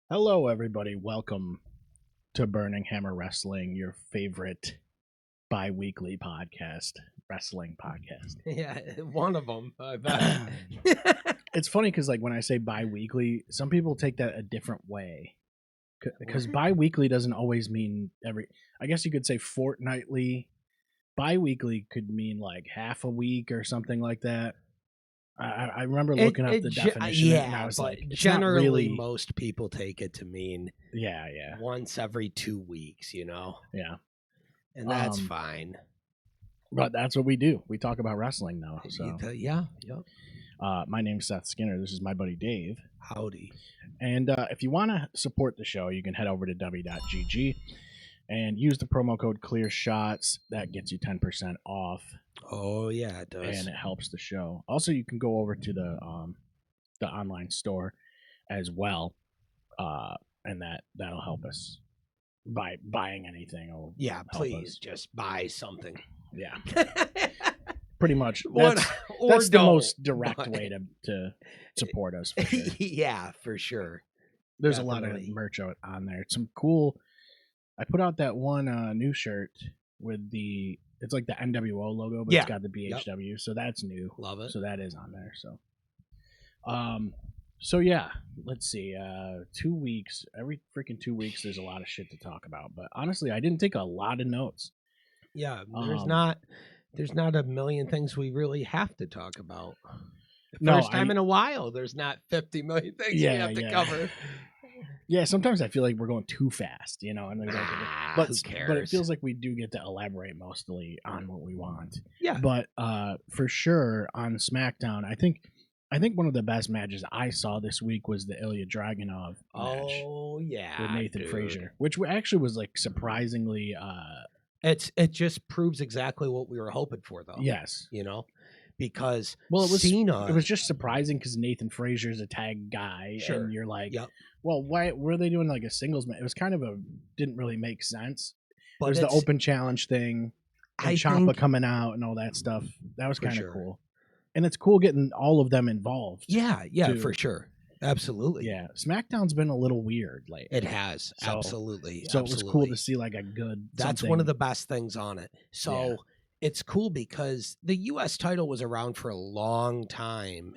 Hello, everybody. Welcome to Burning Hammer Wrestling, your favorite bi-weekly podcast, wrestling podcast. Yeah, one of them. I bet. It's funny because, like, when I say bi-weekly, some people take that a different way. Because What? bi-weekly doesn't always mean I guess you could say fortnightly. Bi-weekly could mean like half a week or something like that. I remember looking up the definition, and I was but like, it's generally, not really. most people take it to mean Yeah. once every 2 weeks, Yeah. and that's Um, fine. But that's what we do. We talk about wrestling now. So, Yeah. my name's Seth Skinner. This is my buddy Dave. Howdy. And if you want to support the show, you can head over to w.gg and use the promo code ClearShots. That gets you 10% off, Oh yeah, it does. and it helps the show. Also, you can go over to the online store as well, and that'll help us by buying anything. Or yeah, help please us. just buy something. Yeah, pretty much. Or That's the don't, most direct but- way to support us. For sure. Yeah, for sure. There's a lot Definitely. of merch on there. Some cool. I put out that one new shirt with it's like the NWO logo, but Yeah. it's got the BHW, so that's new. Love it. So that is on there. So yeah, let's see. 2 weeks, every freaking 2 weeks, there's a lot of shit to talk about. But honestly, I didn't take a lot of notes. Yeah, Um, there's not a million things we really have to talk about. No, First time in a while, there's not 50 million things we have to cover. Yeah, sometimes I feel like we're going too fast, and there's Who but cares? it feels like we do get to elaborate mostly on what we want. Yeah. But for sure on SmackDown, I think one of the best matches I saw this week was the Ilya Dragunov match Oh yeah, with Nathan dude. Frazier, which actually was like surprisingly It just proves exactly what we were hoping for, though. yes. Because It was Cena. It was just surprising because Nathan Frazier's a tag guy, Sure. and you're like, Yep. well, why were they doing like a singles match? It was kind of didn't really make sense. But There's the it's- open challenge thing, I and Ciampa think- coming out and all that stuff. That was For kind of sure. cool, and it's cool getting all of them involved. Yeah, too. for sure, absolutely. Yeah, SmackDown's been a little weird lately. It has So- absolutely. So it was cool to see like a good. That's one of the best things on it. So Yeah. it's cool because the U.S. title was around for a long time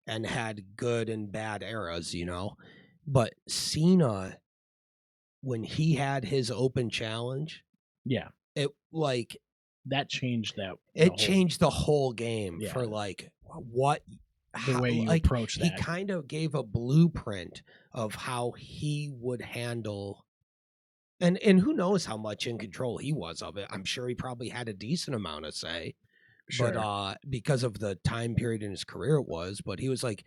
and had good and bad eras, But Cena, when he had his open challenge, Yeah, it that changed that. it changed the whole game Yeah. for what the way you approach he that. kind of gave a blueprint of how he would handle. And who knows how much in control he was of it. I'm sure he probably had a decent amount of say. Sure. But because of the time period in his career it was, but he was like,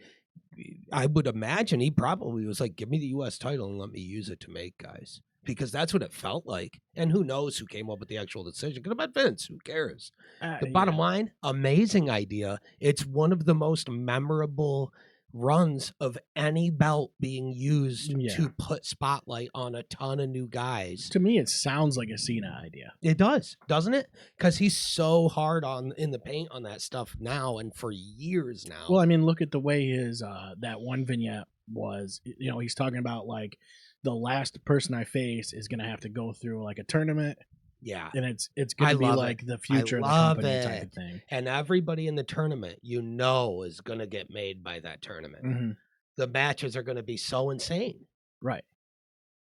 I would imagine he probably was like, give me the U.S. title and let me use it to make guys. Because that's what it felt like. And who knows who came up with the actual decision. Could have been Vince. Who cares? The bottom line, amazing idea. It's one of the most memorable runs of any belt being used Yeah. to put spotlight on a ton of new guys. To me, it sounds like a Cena idea. It does, doesn't it? Because he's so hard in the paint on that stuff now and for years now. Well, I mean, look at the way his that one vignette was. He's talking about like the last person I face is going to have to go through like a tournament. Yeah. And it's going to be love like it. the future of the love company type it. of thing. And everybody in the tournament, is going to get made by that tournament. Mm-hmm. The matches are going to be so insane. Right.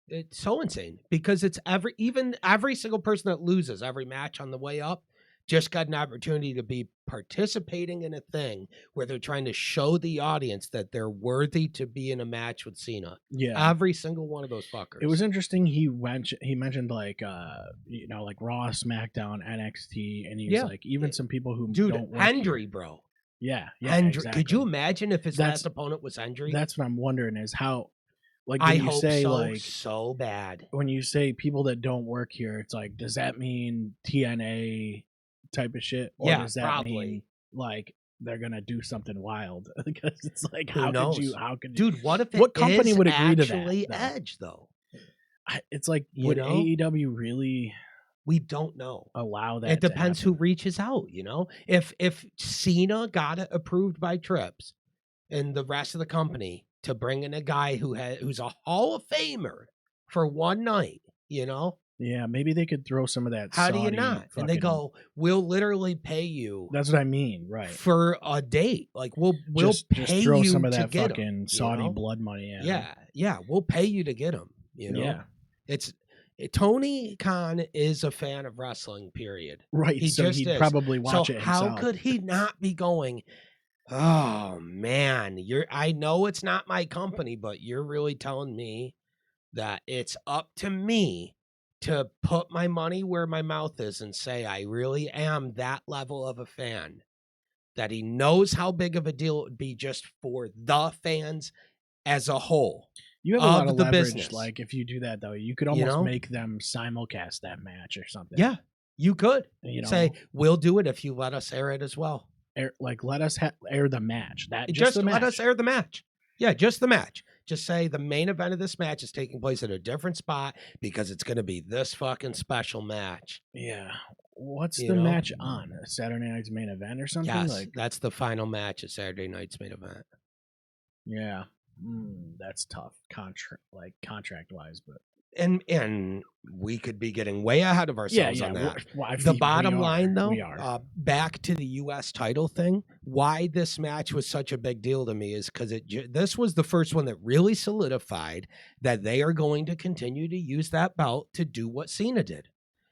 It's so insane because it's every single person that loses every match on the way up just got an opportunity to be participating in a thing where they're trying to show the audience that they're worthy to be in a match with Cena. Yeah. Every single one of those fuckers. It was interesting. He mentioned like like Raw, SmackDown, NXT, and he was like even some people who don't work Hendry, here. bro. Yeah. Hendry. Exactly. Could you imagine if his last opponent was Hendry? That's what I'm wondering is how. Like when I you hope say so, like so bad. When you say people that don't work here, it's like, does that mean TNA type of shit, or does that probably mean like they're gonna do something wild? Because it's like, Who how knows? could you, Dude? What if what company would agree to that? Actually, though? Edge though. It's like, would AEW really? We don't know. Allow that. It depends who reaches out. If Cena got it approved by Trips and the rest of the company to bring in a guy who's a Hall of Famer for one night, you know? Yeah, maybe they could throw some of that. How Saudi do you not? And they go, we'll literally pay you. That's what I mean, right? For a date, like we'll pay throw you some of to that get fucking him, Saudi blood money. Yeah, we'll pay you to get him. You know, it's Tony Khan is a fan of wrestling. Period. Right. He so just he'd is. probably watch so it himself. How could he not be going? Oh man, I know it's not my company, but you're really telling me that it's up to me to put my money where my mouth is and say I really am that level of a fan, that he knows how big of a deal it would be just for the fans as a whole. You have a lot of the leverage. Business. Like if you do that though, you could almost make them simulcast that match or something. Yeah, you could. Say we'll do it if you let us air it as well. Let us air the match. Let us air the match. Yeah, just the match. Just say the main event of this match is taking place at a different spot because it's going to be this fucking special match. Yeah. What's the match on? Saturday night's main event or something? Yes, that's the final match at Saturday night's main event. Yeah. That's tough. Contract wise, but and we could be getting way ahead of ourselves on that. The bottom line, though, back to the U.S. title thing, why this match was such a big deal to me is because this was the first one that really solidified that they are going to continue to use that belt to do what Cena did.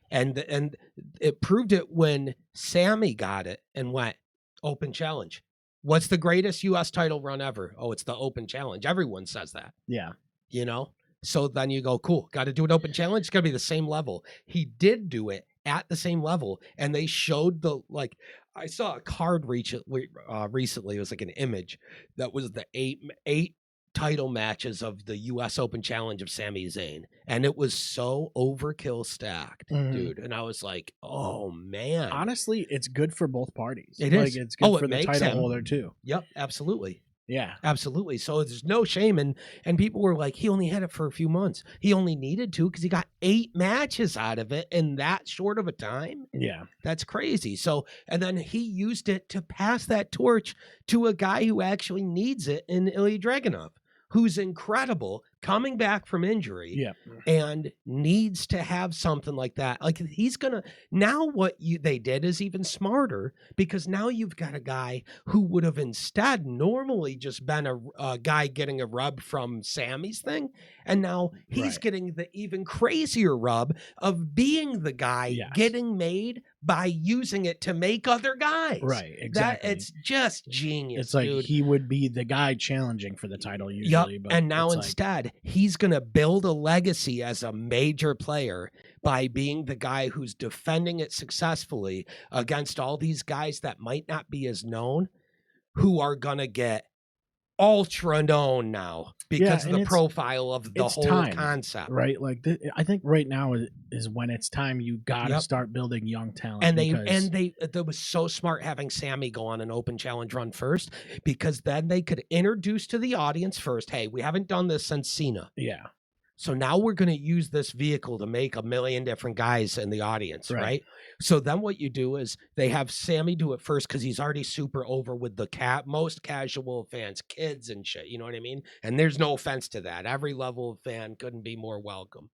And it proved it when Sammy got it and went open challenge. What's the greatest U.S. title run ever? Oh, it's the open challenge. Everyone says that. Yeah. You know? So then you go, cool, got to do an open challenge. It's got to be the same level. He did do it at the same level. And they showed I saw a card recently. It was like an image that was the eight title matches of the U.S. Open Challenge of Sami Zayn. And it was so overkill stacked, dude. And I was like, oh, man. Honestly, it's good for both parties. It is. It's good for the title holder, too. Yep, absolutely. Yeah, absolutely. So there's no shame. And people were like, he only had it for a few months. He only needed to because he got 8 matches out of it in that short of a time. Yeah. That's crazy. So, and then he used it to pass that torch to a guy who actually needs it in Ilya Dragunov, who's incredible, coming back from injury and needs to have something like that. Like he's gonna, now what they did is even smarter, because now you've got a guy who would have instead normally just been a guy getting a rub from Sammy's thing, and now he's getting the even crazier rub of being the guy getting made by using it to make other guys. Right, exactly. It's just genius. It's like, dude. He would be the guy challenging for the title usually. Yep. But and now instead, he's going to build a legacy as a major player by being the guy who's defending it successfully against all these guys that might not be as known, who are going to get ultra known now because of the profile of the whole concept. Right? Like I think right now is when it's time. You got to start building young talent. And they was so smart having Sammy go on an open challenge run first, because then they could introduce to the audience first, hey, we haven't done this since Cena. Yeah. So now we're going to use this vehicle to make a million different guys in the audience, right? So then what you do is they have Sammy do it first because he's already super over with the most casual fans, kids and shit, you know what I mean? And there's no offense to that. Every level of fan couldn't be more welcome.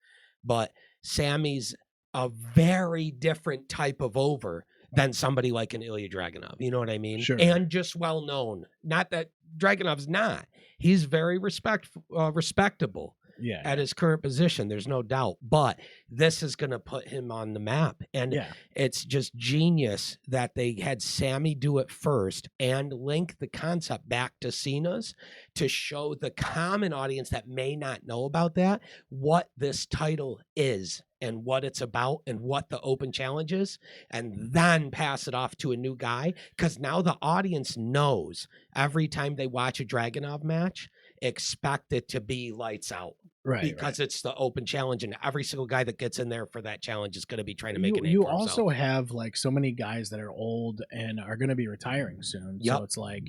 But Sammy's a very different type of over than somebody like an Ilya Dragunov, you know what I mean? Sure. And just well known. Not that Dragunov's not. He's very respectable. Yeah. At his current position, there's no doubt. But this is going to put him on the map. And it's just genius that they had Sammy do it first and link the concept back to Cena's to show the common audience that may not know about that what this title is and what it's about and what the open challenge is, and then pass it off to a new guy. Because now the audience knows every time they watch a Dragunov match, expect it to be lights out. Right. Because it's the open challenge, and every single guy that gets in there for that challenge is going to be trying to make a name You for himself. also have like so many guys that are old and are going to be retiring soon. Yep. So it's like,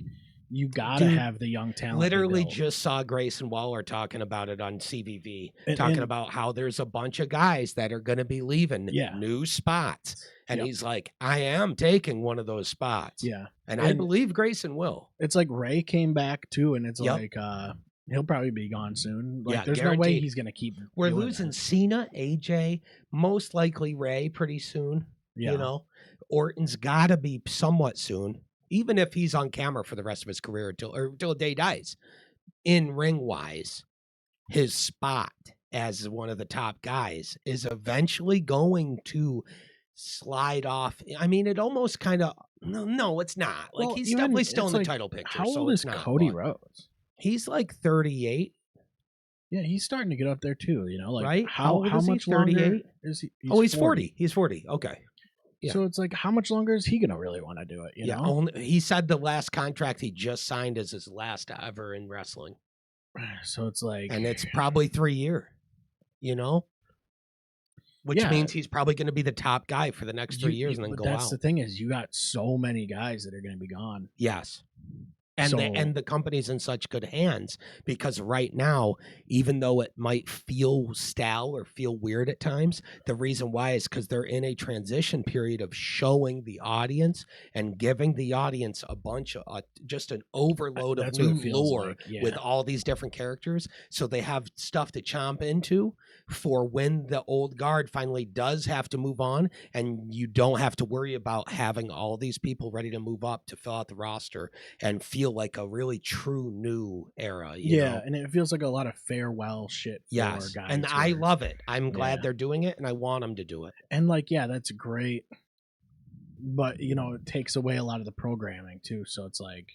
you got to have the young talent. Literally just saw Grayson Waller talking about it on CVV, talking about how there's a bunch of guys that are going to be leaving new spots. And he's like, I am taking one of those spots. Yeah. And I believe Grayson will. It's like Ray came back too. And it's like, He'll probably be gone soon. Like, Yeah, there's guaranteed. no way he's gonna keep. We're losing Cena, AJ, most likely Ray pretty soon. Yeah. You know, Orton's got to be somewhat soon, even if he's on camera for the rest of his career until the day he dies. In ring wise, his spot as one of the top guys is eventually going to slide off. I mean, it almost kind of no, it's not. Like, Well, he's even, definitely still in it's the title picture. How so old it's is not, Cody but Rhodes? he's like 38. Yeah, he's starting to get up there too. You know, like, right? how old is much he? longer 38? is he? He's 40. He's 40. Okay. Yeah. So it's like, how much longer is he gonna really want to do it? You know, only he said the last contract he just signed is his last ever in wrestling. So it's like, and it's probably 3 year, you know, which means he's probably going to be the top guy for the next 3 years and then go out. That's the thing, is you got so many guys that are going to be gone. Yes. And the company's in such good hands because right now, even though it might feel stale or feel weird at times, the reason why is because they're in a transition period of showing the audience and giving the audience a bunch of just an overload of new lore with all these different characters. So they have stuff to chomp into for when the old guard finally does have to move on, and you don't have to worry about having all these people ready to move up to fill out the roster and feel like a really true new era. You know? And it feels like a lot of farewell shit for guys. And I love it. I'm glad they're doing it, and I want them to do it. And like, that's great. But, you know, it takes away a lot of the programming too. So it's like,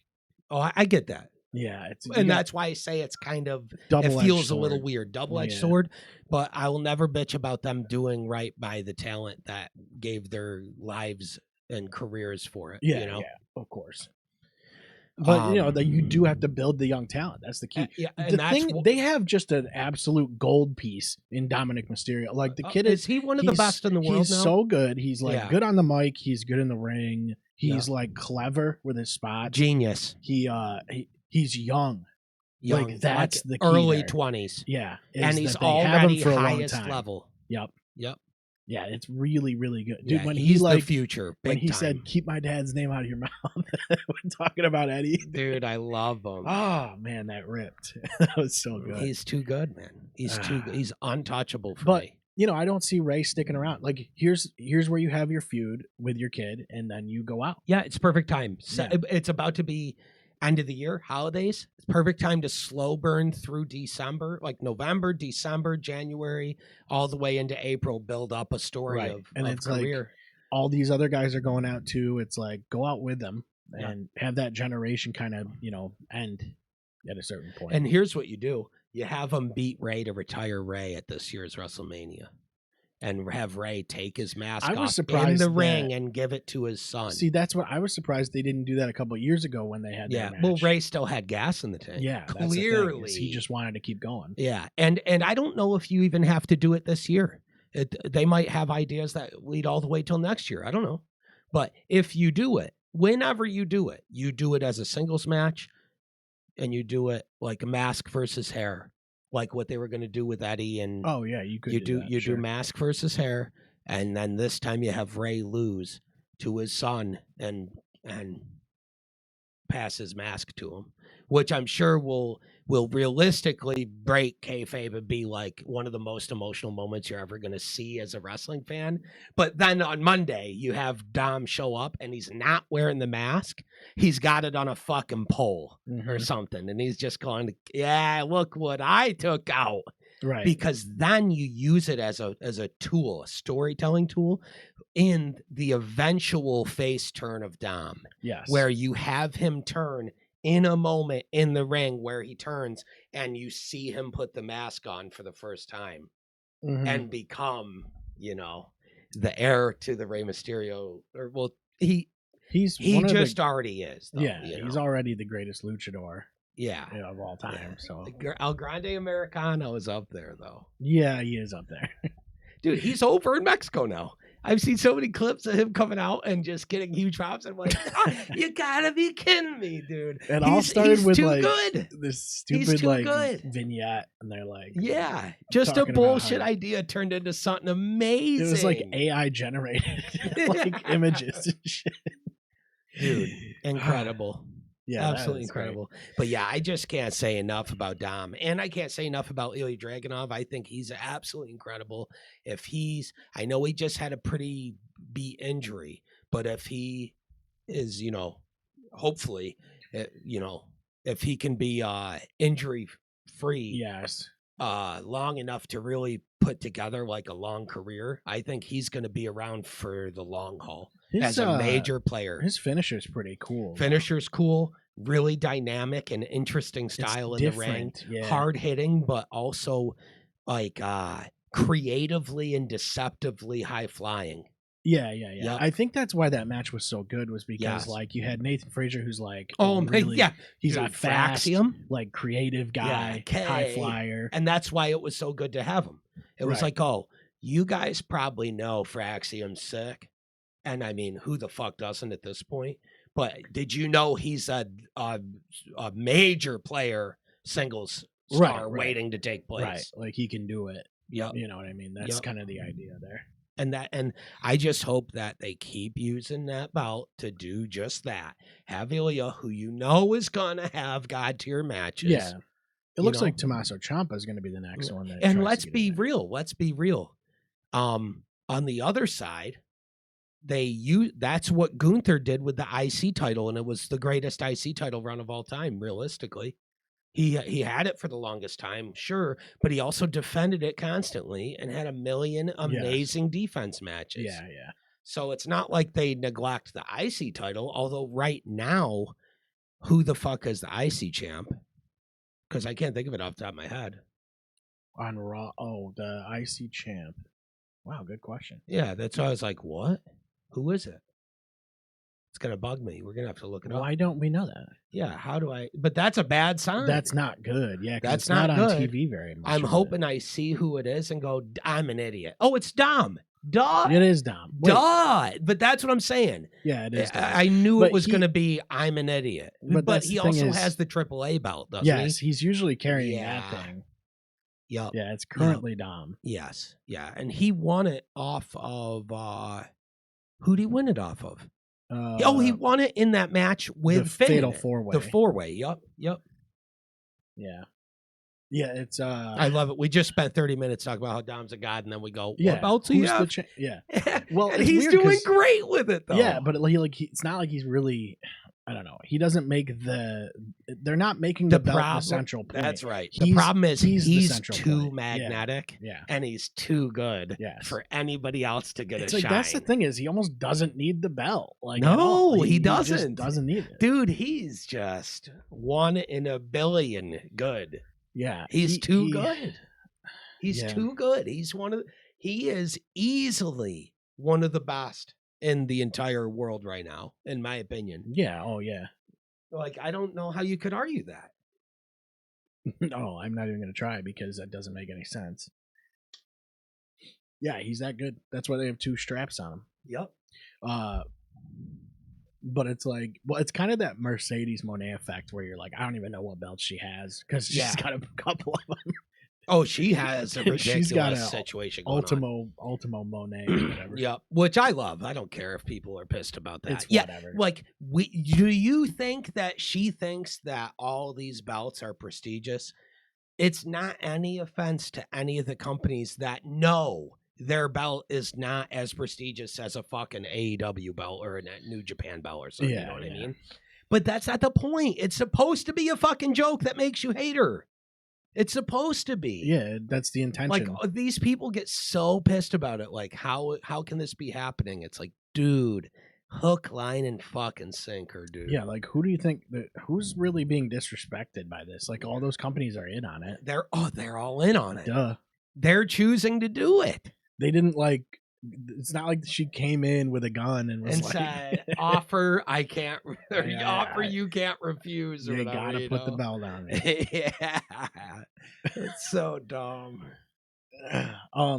I get that. Yeah, that's why I say it's kind of, it feels a little weird, double-edged sword, but I will never bitch about them doing right by the talent that gave their lives and careers for it. Yeah, you know? Of course. But, you know, that you do have to build the young talent. That's the key. They have just an absolute gold piece in Dominik Mysterio. Like, the kid is he one of the best in the world he's now? so good. He's like good on the mic. He's good in the ring. He's like clever with his spots. Genius. He's young. Like, that's the key early there. 20s. Yeah. And he's already highest level. Yep. Yep. Yeah, it's really, really good. Dude, when he's the future. When he said, "Keep my dad's name out of your mouth," when talking about Eddie. Dude, I love him. Oh, man, that ripped. That was so good. He's too good, man. He's too good. He's untouchable for me. You know, I don't see Ray sticking around. Like, here's where you have your feud with your kid, and then you go out. Yeah, it's perfect time. It's about to be end of the year, holidays. It's perfect time to slow burn through December, like November, December, January, all the way into April, build up a story of career. Like, all these other guys are going out too. It's like, go out with them and have that generation kind of, you know, end at a certain point. And here's what you do. You have them beat Ray to retire Ray at this year's WrestleMania. And have Ray take his mask off in the ring and give it to his son. See, that's what I was surprised they didn't do that a couple of years ago when they had that match. Well, Ray still had gas in the tank. Yeah, clearly he just wanted to keep going. Yeah, and I don't know if you even have to do it this year. They might have ideas that lead all the way till next year. I don't know, but if you do it, whenever you do it as a singles match, and you do it like a mask versus hair. Like what they were going to do with Eddie, and you could do mask versus hair, and then this time you have Ray lose to his son and pass his mask to him, which I'm sure will realistically break kayfabe and be like one of the most emotional moments you're ever going to see as a wrestling fan. But then on Monday, you have Dom show up and he's not wearing the mask. He's got it on a fucking pole or something. And he's just going, yeah, look what I took out. Right. Because then you use it as a tool, a storytelling tool in the eventual face turn of Dom. Yes. Where you have him turn in a moment in the ring where he turns and you see him put the mask on for the first time and become, you know, the heir to the Rey Mysterio. Or he just already is. Though, he's already the greatest luchador. Yeah, of all time. So El Grande Americano is up there, though. Yeah, he is up there. Dude, he's over in Mexico now. I've seen so many clips of him coming out and just getting huge props. I'm like, you gotta be kidding me, dude. And all started with like good. This stupid vignette, and they're like, just a bullshit idea turned into something amazing. It was like AI generated like images and shit. Dude, incredible. Yeah, absolutely incredible. Great. But yeah, I just can't say enough about Dom, and I can't say enough about Ilya Dragunov. I think he's absolutely incredible. I know he just had a pretty beat injury, but if he is, hopefully, if he can be injury free, yes, long enough to really put together like a long career, I think he's going to be around for the long haul as a major player. His finisher's pretty cool. Finisher's cool, really dynamic and interesting style in the ring. Hard hitting, but also like creatively and deceptively high flying. Yeah. Yep. I think that's why that match was so good, was because like you had Nathan Frazier, who's like, he's a fast, like creative guy, high flyer, and that's why it was so good to have him. It was like, oh, you guys probably know Fraxium's sick, and I mean, who the fuck doesn't at this point? But did you know he's a major player, singles star waiting to take place? Right, like he can do it. Yeah, you know what I mean. That's kind of the idea there. And I just hope that they keep using that belt to do just that. Have Ilya, who is gonna have god tier matches. Yeah, it looks like Tommaso Ciampa is going to be the next one. And let's be real. On the other side, that's what Gunther did with the IC title, and it was the greatest IC title run of all time, realistically. He had it for the longest time, sure, but he also defended it constantly and had a million amazing defense matches. Yeah. So it's not like they neglect the IC title, although right now, who the fuck is the IC champ? Because I can't think of it off the top of my head. On Raw, the IC champ. Wow, good question. Yeah, that's why I was like, what? Who is it? It's going to bug me. We're going to have to look it up. Why don't we know that? Yeah, how do I? But that's a bad sign. That's not good. Yeah, that's it's not on TV very much. I'm hoping I see who it is and go, I'm an idiot. Oh, it's Dom. Duh. It is Dom. Wait. Duh. But that's what I'm saying. Yeah, it is Dom. I knew it was going to be I'm an idiot. But he also has the AAA belt, doesn't he? Yes, he's usually carrying that thing. Yep. Yeah, it's currently Dom. Yes. Yeah, and he won it off of who did he win it off of? He won it in that match with the Finn. Fatal 4-Way. The 4-Way. Yep. Yeah. Yeah, it's I love it. We just spent 30 minutes talking about how Dom's a god, and then we go, what belts he have? Well, and he's doing great with it, though. Yeah, but it's not like he's really, I don't know. He doesn't make they're not making the belt the central point. That's right. The problem is he's too magnetic, and he's too good for anybody else to get a shine. That's the thing, is he almost doesn't need the belt. Like, no, he doesn't. He just doesn't need it. Dude, he's just 1 in a billion good. Yeah. He's too good. He's too good. He is easily one of the best in the entire world right now, in my opinion. Yeah. Oh, yeah. Like, I don't know how you could argue that. No, I'm not even going to try, because that doesn't make any sense. Yeah, he's that good. That's why they have 2 straps on him. Yep. But it's like, well, it's kind of that Mercedes Moné effect where you're like, I don't even know what belt she has, because she's got a couple of them. Oh, she has a ridiculous she's got a situation going on. Ultimo Moné or whatever. Yep, which I love. I don't care if people are pissed about that. It's whatever. Like, do you think that she thinks that all these belts are prestigious? It's not any offense to any of the companies that know their belt is not as prestigious as a fucking AEW belt or a New Japan belt or something. You know what I mean? But that's not the point. It's supposed to be a fucking joke that makes you hate her. It's supposed to be. Yeah, that's the intention. Like, these people get so pissed about it. Like, how can this be happening? It's like, dude, hook, line, and fucking sinker, dude. Yeah, like, who do you think who's really being disrespected by this? Like, all those companies are in on it. They're all in on it. Duh. They're choosing to do it. They didn't like. It's not like she came in with a gun and was said, "Offer, I can't. Offer, you can't refuse." Or you whatever, gotta put the belt on me. Yeah, it's so dumb.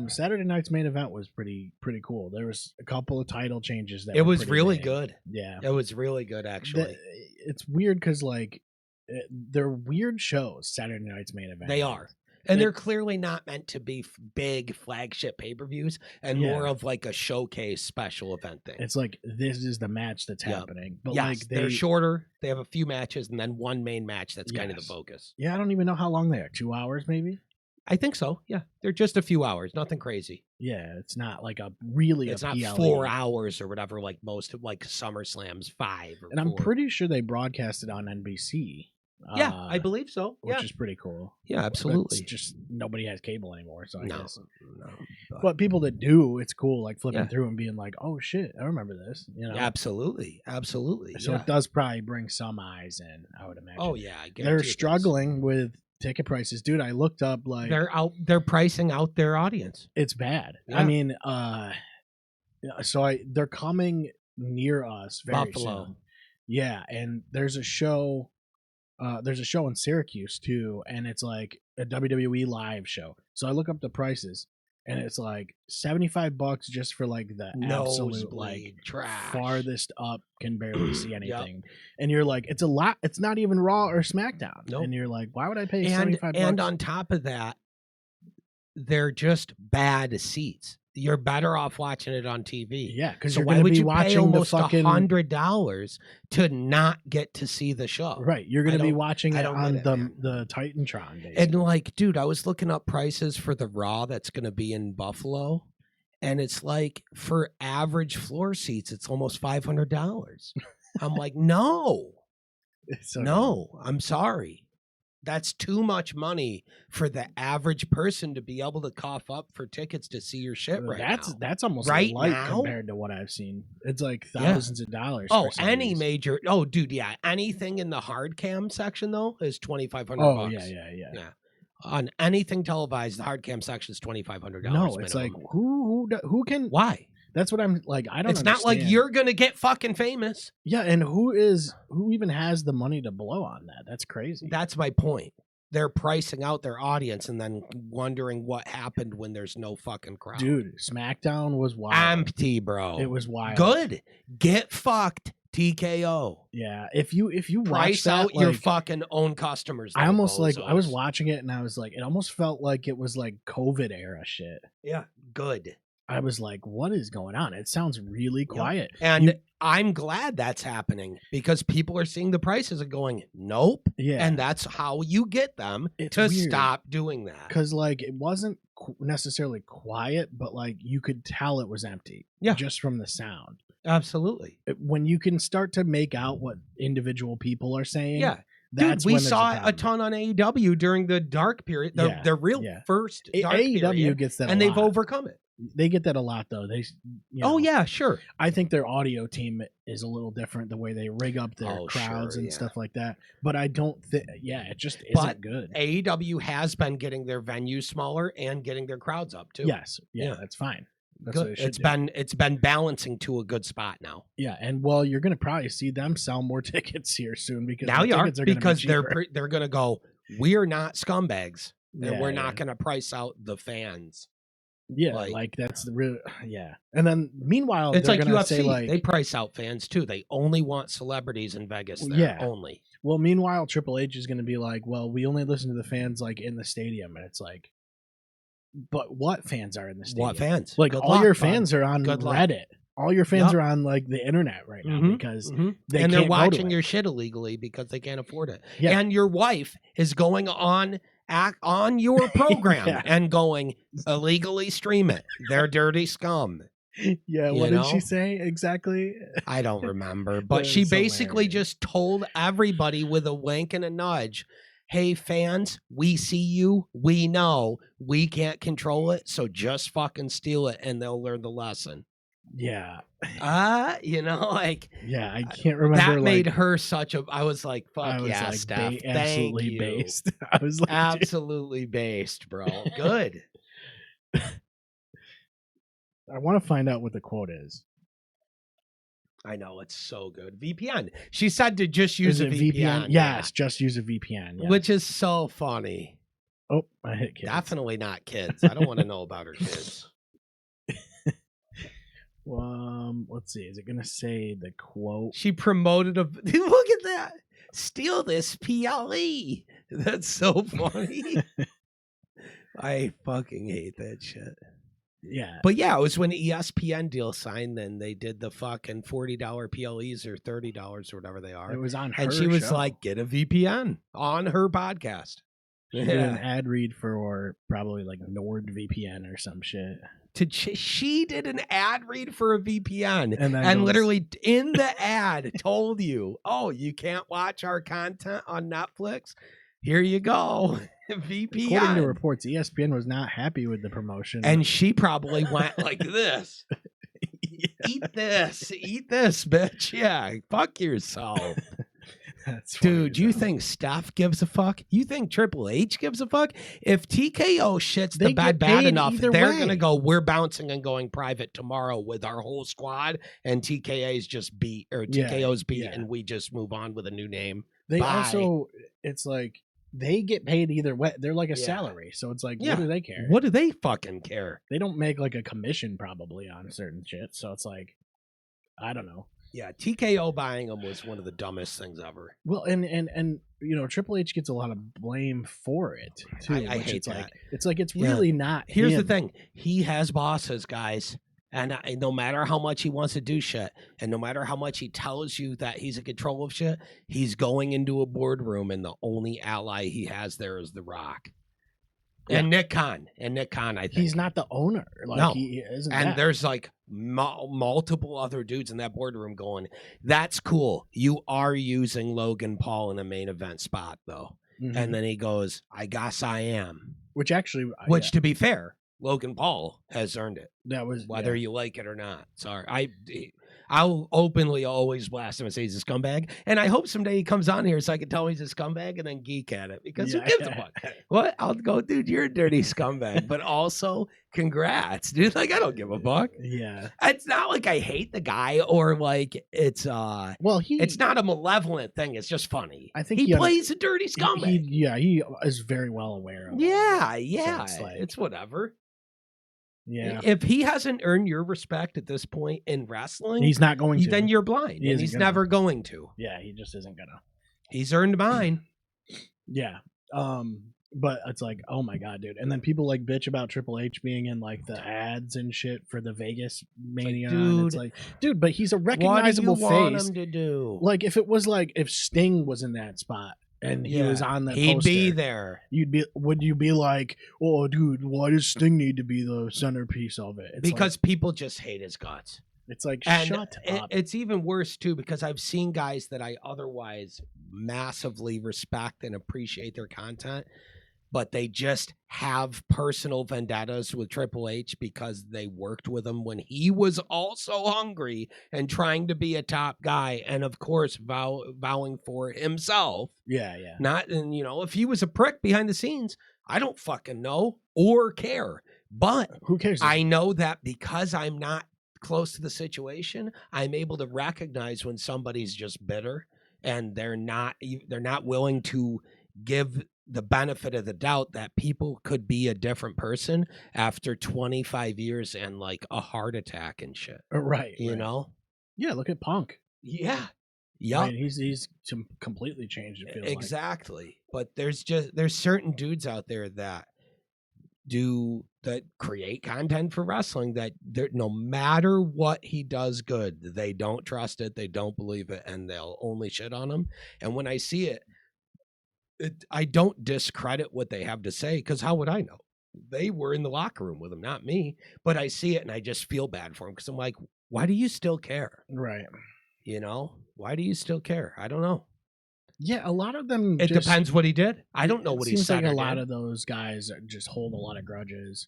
Saturday night's main event was pretty cool. There was a couple of title changes that it was really good. Yeah, it was really good actually. It's weird because like they're weird shows. Saturday night's main event. They are. And they're clearly not meant to be big flagship pay-per-views and more of like a showcase special event thing. It's like, this is the match that's happening. But like they're shorter. They have a few matches and then one main match that's kind of the focus. Yeah, I don't even know how long they are. 2 hours maybe? I think so. Yeah. They're just a few hours. Nothing crazy. Yeah, it's not like it's not PLE. 4 hours or whatever, like most of like SummerSlam's 5 or And 4. I'm pretty sure they broadcast it on NBC. Yeah, I believe so. Which is pretty cool. Yeah, absolutely. It's just nobody has cable anymore, so I guess. No. But people that do, it's cool, like flipping through and being like, "Oh shit, I remember this." You know? Absolutely. So it does probably bring some eyes in, I would imagine. Oh yeah, they're struggling with ticket prices, dude. I looked up like they're pricing out their audience. It's bad. I mean, they're coming near us very soon. Yeah, and there's a show in Syracuse too, and it's like a WWE live show. So I look up the prices, and it's like $75 just for like the absolute like trash. Farthest up, can barely see anything. And you're like, it's a lot. It's not even Raw or SmackDown. Nope. And you're like, why would I pay $75? And on top of that, they're just bad seats. You're better off watching it on TV. Yeah, because so why would you pay almost $100 to not get to see the show? Right, you're going to be watching it on the Titantron. Basically. And like, dude, I was looking up prices for the Raw that's going to be in Buffalo, and it's like for average floor seats, it's almost $500. I'm like, no, I'm sorry. That's too much money for the average person to be able to cough up for tickets to see your shit now. That's almost right light now compared to what I've seen. It's like thousands of dollars. Oh, any major. Oh, dude, yeah. Anything in the hard cam section though is $2,500. Oh, yeah. On anything televised, the hard cam section is $2,500. No, it's like who can? Why? That's what I'm like. I don't. It's not like you're gonna get fucking famous. Yeah, and who even has the money to blow on that? That's crazy. That's my point. They're pricing out their audience and then wondering what happened when there's no fucking crowd. Dude, SmackDown was wild. Empty, bro. It was wild. Good. Get fucked. TKO. Yeah, if you price out your fucking own customers. I almost I was watching it and I was like, it almost felt like it was like COVID era shit. Yeah, good. I was like, what is going on? It sounds really quiet. And I'm glad that's happening because people are seeing the prices and going, nope. Yeah. And that's how you get them to stop doing that. Because like it wasn't necessarily quiet, but like you could tell it was empty. Yeah. Just from the sound. Absolutely. When you can start to make out what individual people are saying. Yeah. Dude, we saw a ton on AEW during the dark period. The real first dark AEW period. Gets that and they've overcome it. They get that a lot though. Oh yeah, sure. I think their audio team is a little different, the way they rig up their crowds and stuff like that. But I don't think, it just isn't good. AEW has been getting their venues smaller and getting their crowds up too. Yes, that's fine. That's good. It's been balancing to a good spot now. Yeah, and you're going to probably see them sell more tickets here soon because now they're going to go. We're not scumbags, and we're not going to price out the fans. Yeah, like that's the real. Yeah, and then meanwhile, it's like UFC. They price out fans too. They only want celebrities in Vegas. Only. Well, meanwhile, Triple H is going to be like, "Well, we only listen to the fans like in the stadium," and it's like, but what fans are in the stadium? What fans? Like all your fans are on Reddit. All your fans are on like the internet right now because they're watching your shit illegally because they can't afford it. Yeah. And your wife is going on your program and going illegally stream it. They're dirty scum. Yeah, what did she say exactly? I don't remember, but she basically just told everybody with a wink and a nudge, hey fans, we see you, we know, we can't control it, so just fucking steal it and they'll learn the lesson. Yeah. I can't remember. That made her such a. I was like, "Fuck yeah, Steph, absolutely based." I was like, absolutely based, bro. Good. I want to find out what the quote is. I know it's so good. VPN. She said to just use a VPN. Yes, just use a VPN. Yes. Which is so funny. Oh, I hit kids. Definitely not kids. I don't want to know about her kids. Let's see. Is it gonna say the quote? She promoted a. Look at that. Steal this PLE. That's so funny. I fucking hate that shit. Yeah. But yeah, it was when ESPN deal signed, then they did the fucking $40 PLEs or $30 or whatever they are. It was on her and she was show. like, get a VPN on her podcast. She did an ad read for probably like NordVPN or some shit. She did an ad read for a VPN and literally in the ad told you, oh, you can't watch our content on Netflix? Here you go. VPN. According to reports, ESPN was not happy with the promotion. And she probably went like this. Yeah. Eat this, bitch. Yeah, fuck yourself. Dude, you think Steph gives a fuck? You think Triple H gives a fuck? If TKO shits the bad enough, they're going to go, we're bouncing and going private tomorrow with our whole squad, and TKO's beat, and we just move on with a new name. They also, it's like, they get paid either way. They're like a salary. So it's like, what do they care? What do they fucking care? They don't make like a commission probably on certain shit. So it's like, I don't know. Yeah, TKO buying them was one of the dumbest things ever. Well, and you know, Triple H gets a lot of blame for it too. I hate that. It's like it's really not. Here's the thing: he has bosses, guys, and no matter how much he wants to do shit, and no matter how much he tells you that he's in control of shit, he's going into a boardroom, and the only ally he has there is The Rock. And Nick Khan, I think. He's not the owner. Like, no. He isn't. And there's like multiple other dudes in that boardroom going, that's cool. You are using Logan Paul in a main event spot, though. Mm-hmm. And then he goes, I guess I am. Which actually... to be fair, Logan Paul has earned it. That was... Whether you like it or not. Sorry. I'll openly always blast him and say he's a scumbag. And I hope someday he comes on here so I can tell him he's a scumbag and then geek at it. Because who gives a fuck? What? I'll go, dude, you're a dirty scumbag. But also, congrats, dude. Like, I don't give a fuck. Yeah. It's not like I hate the guy or like it's it's not a malevolent thing. It's just funny. I think he plays a dirty scumbag. He is very well aware of it. Yeah. So it's whatever. Yeah. If he hasn't earned your respect at this point in wrestling, he's not going to. Then you're blind, and he's never going to. Yeah, he just isn't gonna. He's earned mine. Yeah. But it's like, oh my god, dude. And then people like bitch about Triple H being in like the ads and shit for the Vegas Mania. It's like, dude, but he's a recognizable face. What do you want him to do? Like if it was like if Sting was in that spot. And he was on the He'd poster, be there. Would you be like, oh, dude, why does Sting need to be the centerpiece of it? It's because people just hate his guts. It's like, shut up. It's even worse, too, because I've seen guys that I otherwise massively respect and appreciate their content, but they just have personal vendettas with Triple H because they worked with him when he was also hungry and trying to be a top guy, and of course vowing for himself. Yeah. If he was a prick behind the scenes, I don't fucking know or care. But who cares? I know that because I'm not close to the situation, I'm able to recognize when somebody's just bitter and they're not willing to give the benefit of the doubt that people could be a different person after 25 years and like a heart attack and shit. Right. You know? Yeah. Look at Punk. Yeah. Yeah. I mean, he's completely changed. It feels exactly. Like. But there's certain dudes out there that create content for wrestling that no matter what he does good, they don't trust it. They don't believe it. And they'll only shit on him. And when I see it, I don't discredit what they have to say because how would I know? They were in the locker room with him, not me. But I see it and I just feel bad for him because I'm like, why do you still care? Right. Why do you still care? I don't know. Yeah, a lot of them. It depends what he did. I don't know what he said. Seems like a lot of those guys just hold a lot of grudges.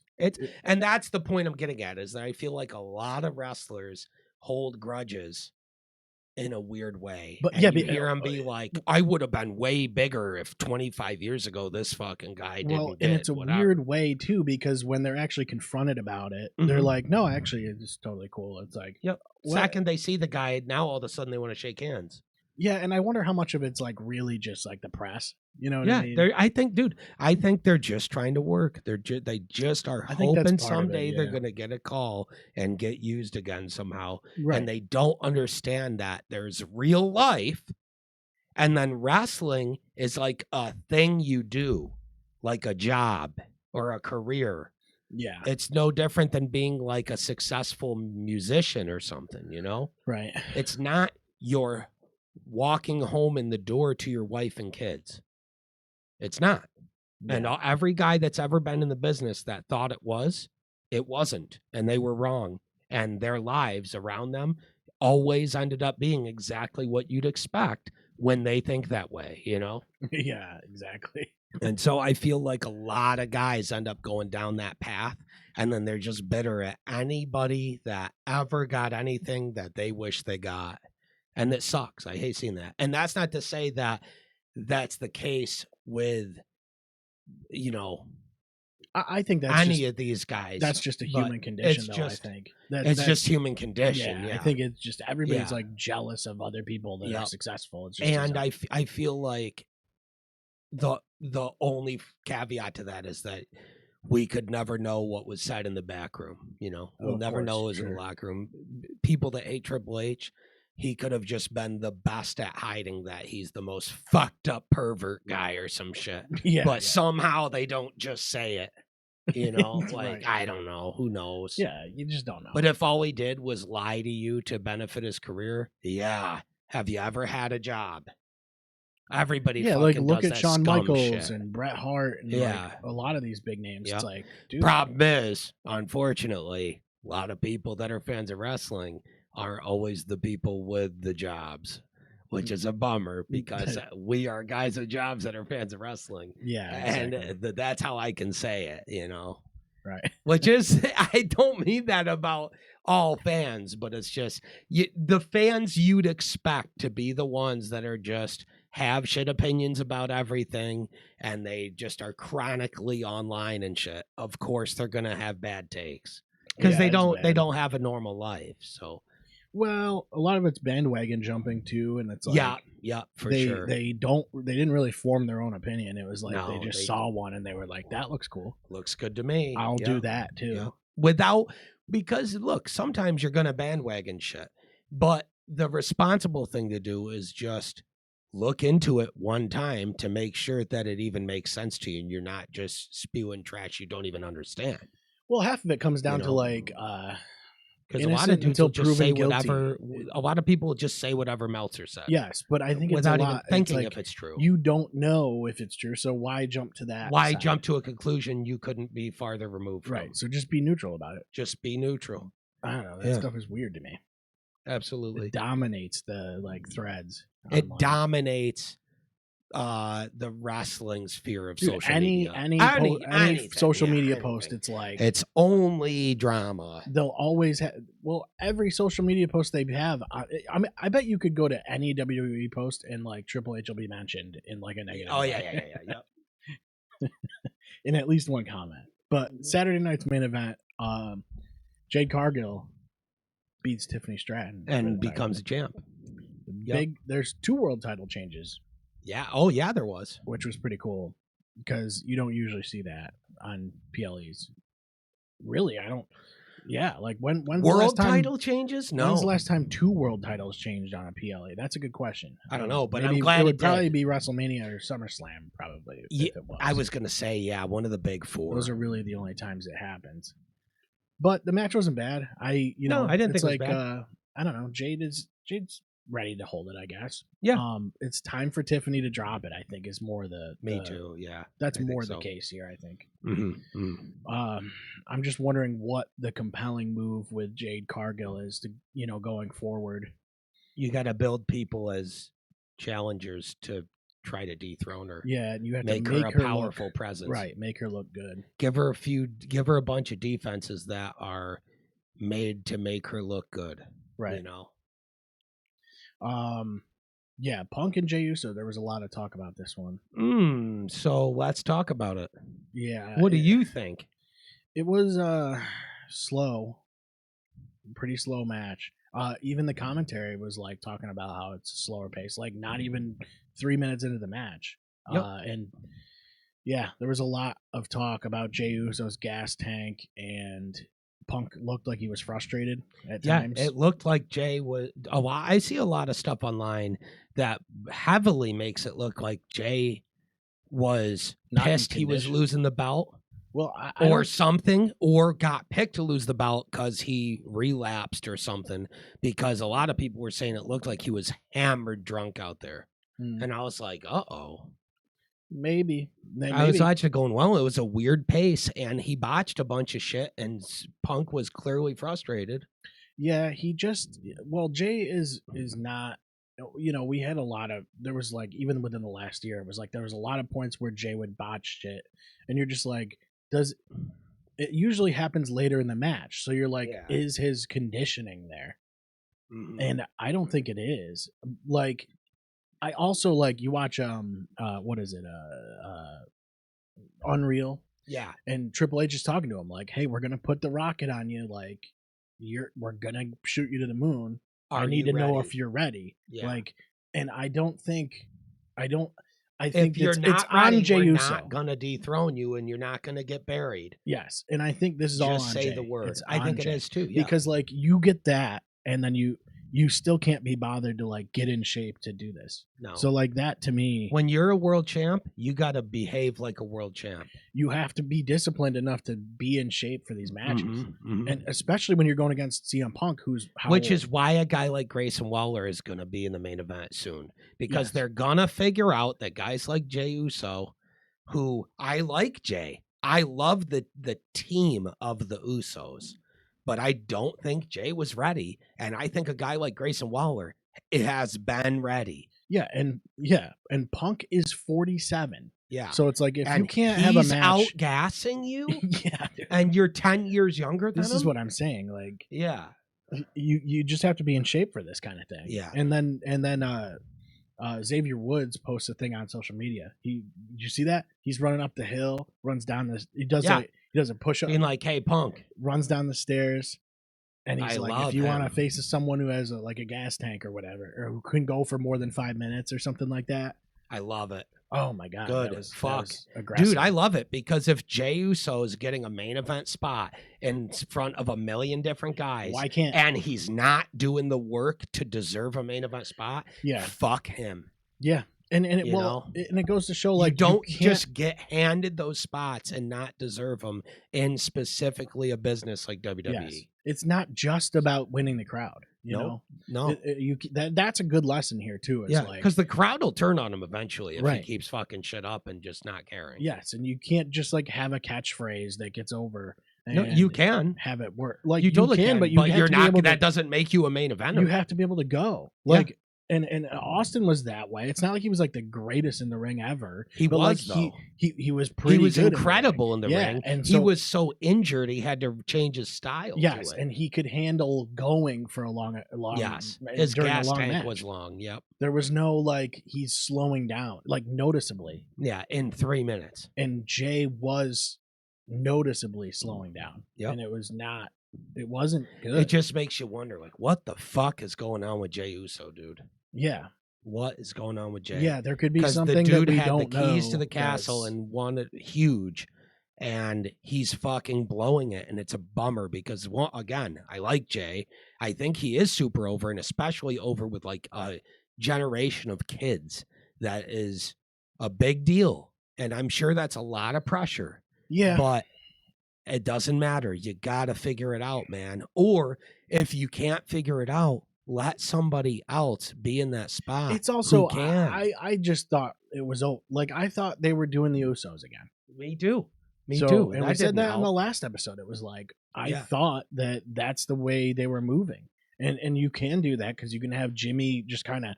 And that's the point I'm getting at is that I feel like a lot of wrestlers hold grudges in a weird way. But you hear him be like, I would have been way bigger if 25 years ago this fucking guy didn't. And it's a weird way too, because when they're actually confronted about it, they're like, no, actually it's totally cool. It's like, yep. Second they see the guy, now all of a sudden they want to shake hands. Yeah, and I wonder how much of it's like really just like the press. You know what I mean? I think they're just trying to work. They just are hoping someday they're going to get a call and get used again somehow. Right. And they don't understand that there's real life, and then wrestling is like a thing you do, like a job. or a career. Yeah. It's no different than being like a successful musician or something, you know? Right. It's not your walking home in the door to your wife and kids. It's not. Yeah. And every guy that's ever been in the business that thought it wasn't. And they were wrong. And their lives around them always ended up being exactly what you'd expect when they think that way, you know? Yeah, exactly. And so I feel like a lot of guys end up going down that path, and then they're just bitter at anybody that ever got anything that they wish they got. And it sucks. I hate seeing that. And that's not to say that that's the case with, you know, I think that's any of these guys. That's just a human condition, though. I think it's just human condition. Yeah, I think it's just everybody's like jealous of other people that are successful. It's just and I feel like the only caveat to that is that we could never know what was said in the back room. You know, we'll never know what was in the locker room. People that hate Triple H, he could have just been the best at hiding that he's the most fucked up pervert guy or some shit. But somehow they don't just say it. You know, like, I don't know. Who knows? Yeah, you just don't know. But if all he did was lie to you to benefit his career, have you ever had a job? Everybody fucking like look does at that Shawn Michaels shit. And Bret Hart and like a lot of these big names. It's like, dude. Problem is, unfortunately, a lot of people that are fans of wrestling aren't always the people with the jobs, which is a bummer because we are guys with jobs that are fans of wrestling. Yeah, exactly. And that's how I can say it, you know. Right. Which is, I don't mean that about all fans, but it's just the fans you'd expect to be the ones that are just have shit opinions about everything, and they just are chronically online and shit. Of course, they're gonna have bad takes because they don't have a normal life. So, well, a lot of it's bandwagon jumping too, and it's like sure. They didn't really form their own opinion. It was like they just saw one and they were like, "That looks cool. Looks good to me. I'll do that too." Yeah. Because look, sometimes you're gonna bandwagon shit, but the responsible thing to do is just look into it one time to make sure that it even makes sense to you, and you're not just spewing trash you don't even understand. Well, half of it comes down to like because a lot of dudes will just say whatever. A lot of people will just say whatever Meltzer said. Yes, but I think without it's even thinking if it's true. You don't know if it's true, so why jump to that? Why jump to a conclusion you couldn't be farther removed from? Right. So just be neutral about it. Just be neutral. I don't know. That stuff is weird to me. Absolutely, it dominates the threads. It dominates the wrestling sphere of social media. Any social media post, it's like it's only drama. They'll always have. Well, every social media post they have. I mean, I bet you could go to any WWE post and like Triple H will be mentioned in like a negative. Oh yeah. In at least one comment. But Saturday night's main event, Jade Cargill beats Tiffany Stratton and becomes a champ. There's 2 world title changes. Yeah. Oh yeah, there was, which was pretty cool because you don't usually see that on PLEs. Really, I don't. Yeah, like when's world the last time, title changes? No. When's the last time 2 world titles changed on a PLE? That's a good question. I don't know, but maybe I'm glad it would probably be WrestleMania or SummerSlam. Probably. Yeah, I was gonna say one of the big 4. Those are really the only times it happens. But the match wasn't bad. I didn't think it was bad. I don't know. Jade's ready to hold it, I guess. Yeah. It's time for Tiffany to drop it, I think, is more Me too, yeah. That's more the case here, I think. Mm-hmm. I'm just wondering what the compelling move with Jade Cargill is to, going forward. You got to build people as challengers to try to dethrone her. Yeah, and you have to make her a powerful presence. Right, make her look good. Give her a bunch of defenses that are made to make her look good. Right. Yeah, Punk and Jey Uso, there was a lot of talk about this one. So let's talk about it. Yeah. What do you think? It was pretty slow match. Even the commentary was like talking about how it's a slower pace, like not even 3 minutes into the match. Yep. And yeah, there was a lot of talk about Jey Uso's gas tank, and Punk looked like he was frustrated at times. Yeah, it looked like Jey was. I see a lot of stuff online that heavily makes it look like Jey was pissed he was losing the belt, Well, or something, or got picked to lose the belt because he relapsed or something. Because a lot of people were saying it looked like he was hammered drunk out there, and I was like, "Uh-oh." Maybe. I was actually going, well, it was a weird pace, and he botched a bunch of shit, and Punk was clearly frustrated. Yeah, he just Jey is not. We had a lot of, there was like, even within the last year, it was like there was a lot of points where Jey would botch shit, and you're just like, it usually happens later in the match, so you're like, is his conditioning there? And I don't think it is. Like, I also like, you watch what is it, Unreal, and Triple H is talking to him like, hey, we're gonna put the rocket on you, like, we're gonna shoot you to the moon. I need to know if you're ready. Like, and I think if you're not ready, on Jey we're Uso. not gonna dethrone you, and you're not gonna get buried. Yes, and I think this is all on Jey. Jey. The word. It's I think it is too. Yeah. Because like, you get that, and then you still can't be bothered to like get in shape to do this. No. So like, that to me, when you're a world champ, you got to behave like a world champ. You have to be disciplined enough to be in shape for these matches, and especially when you're going against CM Punk, which is why a guy like Grayson Waller is going to be in the main event soon, because they're gonna figure out that guys like Jey Uso, who I like Jey, I love the team of the Usos, but I don't think Jey was ready, and I think a guy like Grayson Waller has been ready. Yeah, and Punk is 47. Yeah. So it's like, if you can't have a match, outgassing you, yeah, and you're 10 years younger than him. This is what I'm saying. Like, you just have to be in shape for this kind of thing. Yeah. And then Xavier Woods posts a thing on social media. Did you see that? He's running up the hill, runs down this. He does a push up. Being like, hey, Punk. Runs down the stairs. And he's like, if you want to face someone who has a gas tank or whatever, or who can go for more than 5 minutes or something like that. I love it. Oh my God. Good. That was aggressive. Dude, I love it, because if Jey Uso is getting a main event spot in front of a million different guys, why can't? And he's not doing the work to deserve a main event spot, fuck him. Yeah. And it goes to show, like, you don't just get handed those spots and not deserve them in specifically a business like WWE. Yes. It's not just about winning the crowd. You know? No. That's a good lesson here too. It's because the crowd will turn on him eventually if he keeps fucking shit up and just not caring. Yes, and you can't just like have a catchphrase that gets over. No, you can have it work. Like, you totally can, but you're not. That doesn't make you a main eventer. You have to be able to go. Like, and Austin was that way. It's not like he was like the greatest in the ring ever. He was, like, though. He was pretty. He was good incredible in the ring. And he was so injured he had to change his style. Yes, to it. And he could handle going for a long. Yes, his gas tank was long. Yep. There was no like he's slowing down like noticeably. Yeah, in 3 minutes. And Jey was noticeably slowing down. Yep. And it was not. It wasn't good. It just makes you wonder, like, what the fuck is going on with Jey Uso, dude? Yeah. What is going on with Jey? Yeah, there could be something the dude that we had don't the keys to the castle and won it huge, and he's fucking blowing it, and it's a bummer because, well, again, I like Jey. I think he is super over, and especially over with like a generation of kids. That is a big deal, and I'm sure that's a lot of pressure. Yeah, but it doesn't matter. You got to figure it out, man. Or if you can't figure it out, let somebody else be in that spot. It's also, I just thought it was, like, I thought they were doing the Usos again. Me too. And we said that in the last episode. It was like, I thought that that's the way they were moving. And you can do that because you can have Jimmy just kind of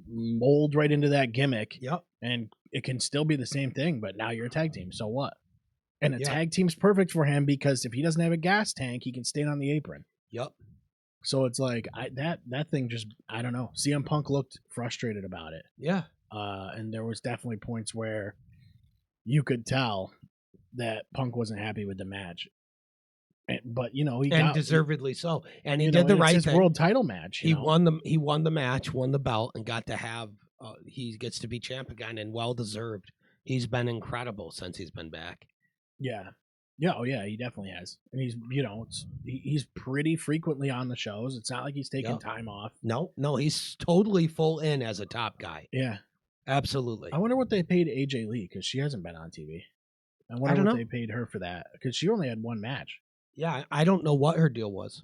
mold right into that gimmick. Yep. And it can still be the same thing, but now you're a tag team. So what? And a tag team's perfect for him because if he doesn't have a gas tank, he can stand on the apron. Yep. So it's like that thing just, I don't know. CM Punk looked frustrated about it. Yeah. And there was definitely points where you could tell that Punk wasn't happy with the match. But he deservedly so. And he did the right thing. World title match. He won the match, won the belt, and got to have he gets to be champ again, and well deserved. He's been incredible since he's been back. Yeah. Yeah, oh yeah, he definitely has. And he's, he's pretty frequently on the shows. It's not like he's taking time off. No, he's totally full in as a top guy. Yeah. Absolutely. I wonder what they paid AJ Lee because she hasn't been on TV. I wonder what they paid her for that, because she only had one match. Yeah, I don't know what her deal was.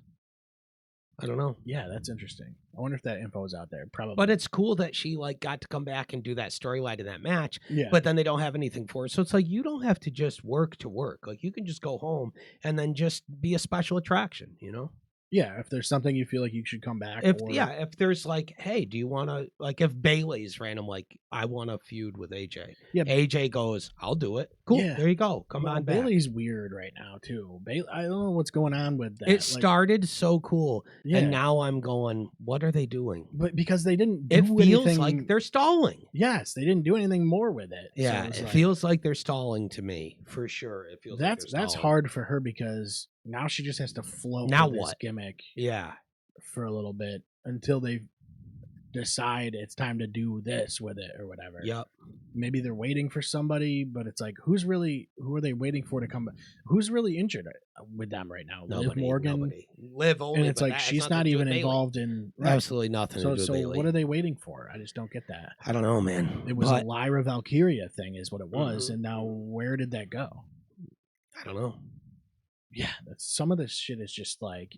I don't know. Yeah, that's interesting. I wonder if that info is out there. Probably. But it's cool that she got to come back and do that storyline in that match. Yeah. But then they don't have anything for her. So it's like, you don't have to just work to work. Like, you can just go home and then just be a special attraction, you know? Yeah, if there's something you feel like you should come back. If there's like, hey, do you want to, like, if Bailey's random, like, I want to feud with AJ. Yeah, AJ goes, I'll do it. Cool. Yeah. There you go. Come on back. Bailey's weird right now too. I don't know what's going on with that. It started so cool, and now I'm going, what are they doing? But because they didn't do anything. It feels like they're stalling. Yes, they didn't do anything more with it. Yeah, so it feels like they're stalling to me, for sure. It feels that's hard for her, because now she just has to float with this gimmick. Yeah. For a little bit until they decide it's time to do this with it or whatever. Yep. Maybe they're waiting for somebody, but it's like, who are they waiting for to come back? Who's really injured with them right now? Nobody, Liv Morgan. Nobody. Liv only. And it's like she's not even involved in absolutely nothing. So what are they waiting for? I just don't get that. I don't know, man. It was a Lyra Valkyria thing, is what it was, and now where did that go? I don't know. Yeah, some of this shit is just like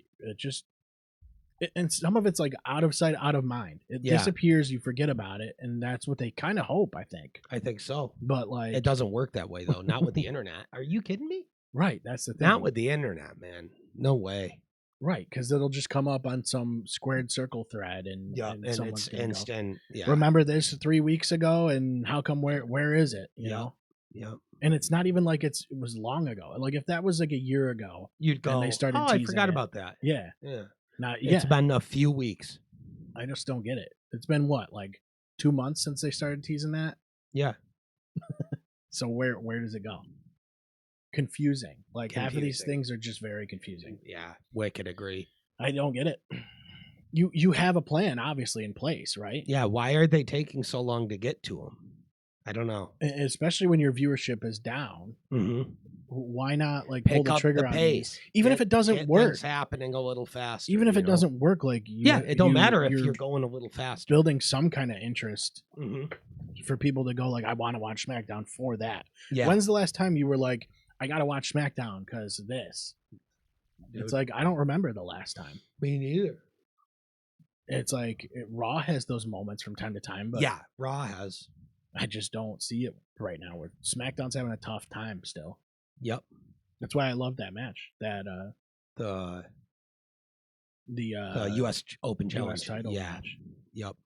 and some of it's like out of sight, out of mind. It disappears, you forget about it, and that's what they kind of hope, I think. I think so. But like, it doesn't work that way though. Not with the internet. Are you kidding me? Right, that's the thing. Not with the internet, man. No way. Right, because it'll just come up on some squared circle thread, and it's instant. Yeah. Remember this 3 weeks ago, and how come? Where is it? You know. Yeah. And it's not even like it was long ago. Like if that was like a year ago, you'd go, and they started I forgot about that. Yeah. Yeah. It's been a few weeks. I just don't get it. It's been what, like 2 months since they started teasing that? Yeah. So where does it go? Confusing. Like half of these things are just very confusing. Yeah. Wicked agree. I don't get it. You have a plan obviously in place, right? Yeah. Why are they taking so long to get to them? I don't know. Especially when your viewership is down. Mm-hmm. Why not pull the trigger on pace? Even if it doesn't work, it's happening a little faster. Even if it doesn't work, like it don't matter if you're going a little faster. Building some kind of interest for people to go like, I want to watch SmackDown for that. Yeah. When's the last time you were like, I got to watch SmackDown because of this? Dude. It's like, I don't remember the last time. Me neither. It's like Raw has those moments from time to time, but yeah, Raw has. I just don't see it right now. Where SmackDown's having a tough time still. Yep. That's why I love that match. That the US Open Challenge US title match. Yep.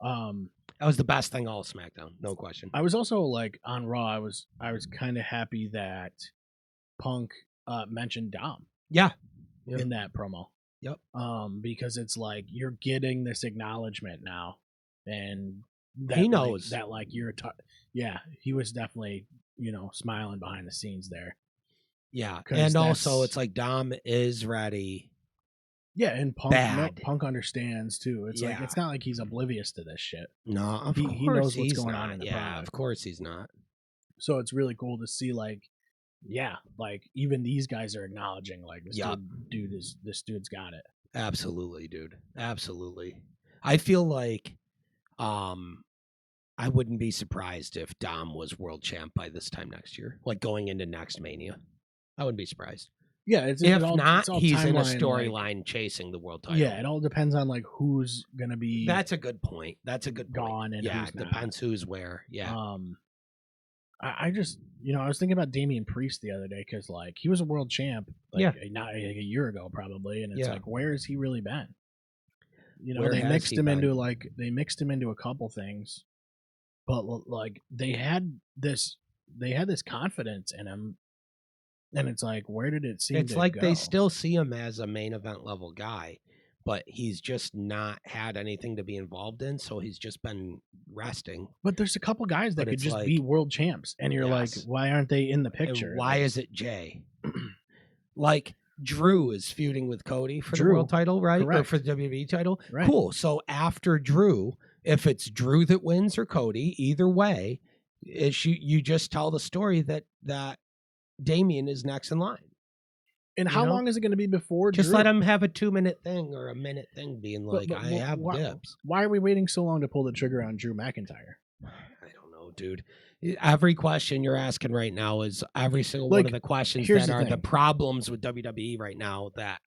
That was the best thing all of SmackDown, no question. I was also like on Raw. I was kind of happy that Punk mentioned Dom. Yeah. In that promo. Yep. Because it's like you're getting this acknowledgement now, and that, he knows that like you're. He was definitely smiling behind the scenes there. Yeah, and also it's like Dom is ready. Yeah, and Punk understands too. It's like it's not like he's oblivious to this shit. No, he knows what's going on in the product. Of course he's not. So it's really cool to see like even these guys are acknowledging like this dude's got it. Absolutely, dude. Absolutely. I feel like I wouldn't be surprised if Dom was world champ by this time next year, like going into next Mania. I wouldn't be surprised. Yeah, he's in a storyline chasing the world title. Yeah, it all depends on like who's gonna be. That's a good point. Gone, and it depends who's where. Yeah. I just I was thinking about Damian Priest the other day because like he was a world champ not a year ago probably, and it's like where has he really been? They mixed him into a couple things, but like they had this confidence in him. And it's like, where did it seem to go? It's like they still see him as a main event level guy, but he's just not had anything to be involved in, so he's just been resting. But there's a couple guys that could just be world champs, and you're like, why aren't they in the picture? And why is it Jey? Like, Drew is feuding with Cody for the world title, right? Correct. Or for the WWE title. Right. Cool. So after Drew, if it's Drew that wins or Cody, either way, you just tell the story that Damian is next in line. And how long is it going to be before just Drew? Let him have a 2-minute thing or a minute thing being like, I have dibs. Why are we waiting so long to pull the trigger on Drew McIntyre? I don't know, dude. every question you're asking right now is every single one of the questions that are the problems with WWE right now that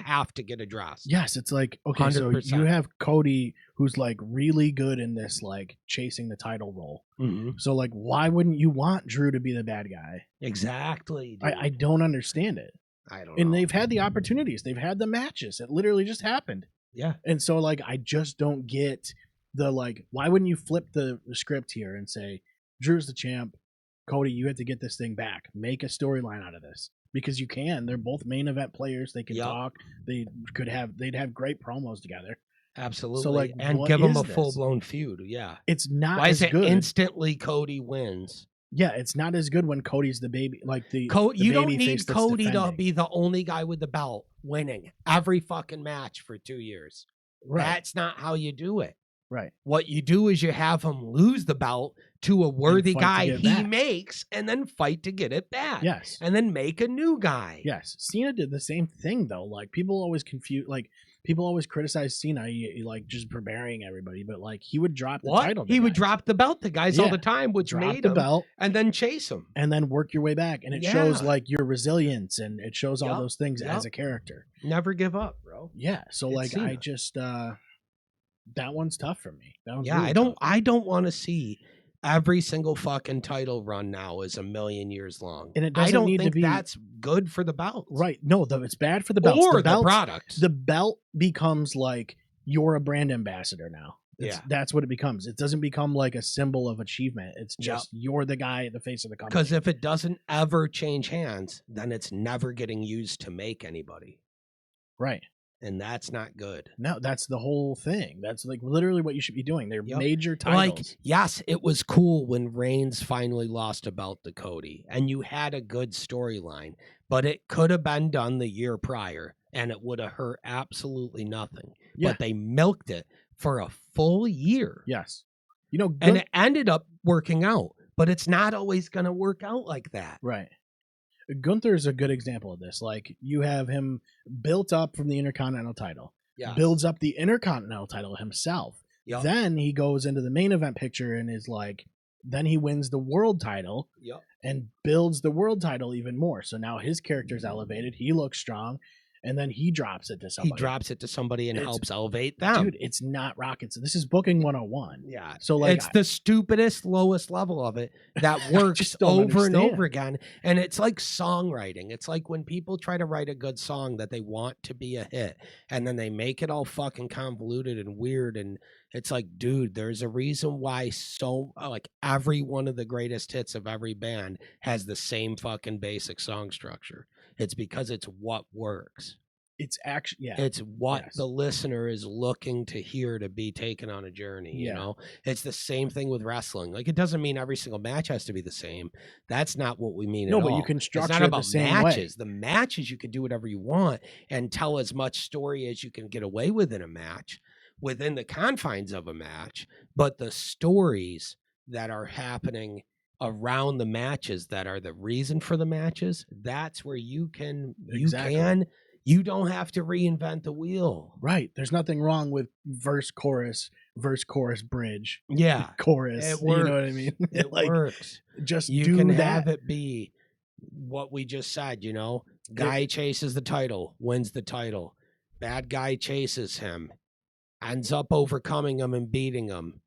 have to get addressed. Yes, it's like, okay, 100%. So you have Cody who's like really good in this like chasing the title role. Mm-hmm. So like, why wouldn't you want Drew to be the bad guy? Exactly. I don't understand it. I don't know. And they've had the opportunities. They've had the matches. It literally just happened. Yeah. And so like, I just don't get the like, why wouldn't you flip the script here and say, Drew's the champ, Cody, you have to get this thing back. Make a storyline out of this. Because you can. They're both main event players. They can talk. They'd have great promos together. Absolutely. So like, and give them a full-blown feud. Yeah. It's not Why as is it good. Instantly Cody wins? Yeah, it's not as good when Cody's the baby. Like the you don't need Cody to be the only guy with the belt winning every fucking match for 2 years. Right. That's not how you do it. Right. What you do is you have him lose the belt to a worthy guy he makes and then fight to get it back. Yes. And then make a new guy. Yes. Cena did the same thing though. Like people always criticize Cena like just for burying everybody, but like he would drop the title. He would drop the belt to guys all the time, which made the belt and then chase him. And then work your way back. And it shows like your resilience and it shows all those things as a character. Never give up, bro. Yeah. So it's like Cena. I just that one's tough for me. Really I don't want to see every single fucking title run now is a million years long. And it doesn't need to be that's good for the belt. Right. No, it's bad for the belt. Or the product. The belt becomes like you're a brand ambassador now. That's what it becomes. It doesn't become like a symbol of achievement. It's just you're the guy at the face of the company. Because if it doesn't ever change hands, then it's never getting used to make anybody. Right. And that's not good. No, that's the whole thing. That's like literally what you should be doing. They're major titles. Like, yes, it was cool when Reigns finally lost a belt to Cody, and you had a good storyline, but it could have been done the year prior, and it would have hurt absolutely nothing. Yeah. But they milked it for a full year. Yes. And it ended up working out, but it's not always going to work out like that. Right. Gunther's a good example of this. Like you have him built up from the Intercontinental title, builds up the Intercontinental title himself. Then he goes into the main event picture and is like, then he wins the world title and builds the world title even more. So now his character's elevated. He looks strong. And then he drops it to somebody. And helps elevate them. Dude, it's not rockets. This is booking 101. Yeah. So like it's the stupidest, lowest level of it that works over and over again. And it's like songwriting. It's like when people try to write a good song that they want to be a hit, and then they make it all fucking convoluted and weird. And it's like, dude, there's a reason why every one of the greatest hits of every band has the same fucking basic song structure. It's because it's what works. It's actually, it's what the listener is looking to hear to be taken on a journey. You know, it's the same thing with wrestling. Like, it doesn't mean every single match has to be the same. That's not what we mean. No, at but all. You can structure it's not about the same matches. way. The matches, you can do whatever you want and tell as much story as you can get away with in a match within the confines of a match. But the stories that are happening around the matches that are the reason for the matches, that's where you don't have to reinvent the wheel. Right. There's nothing wrong with verse chorus bridge. Yeah. Chorus. It works. You know what I mean? It works. Just you can have it be what we just said, guy chases the title, wins the title. Bad guy chases him, ends up overcoming him and beating him.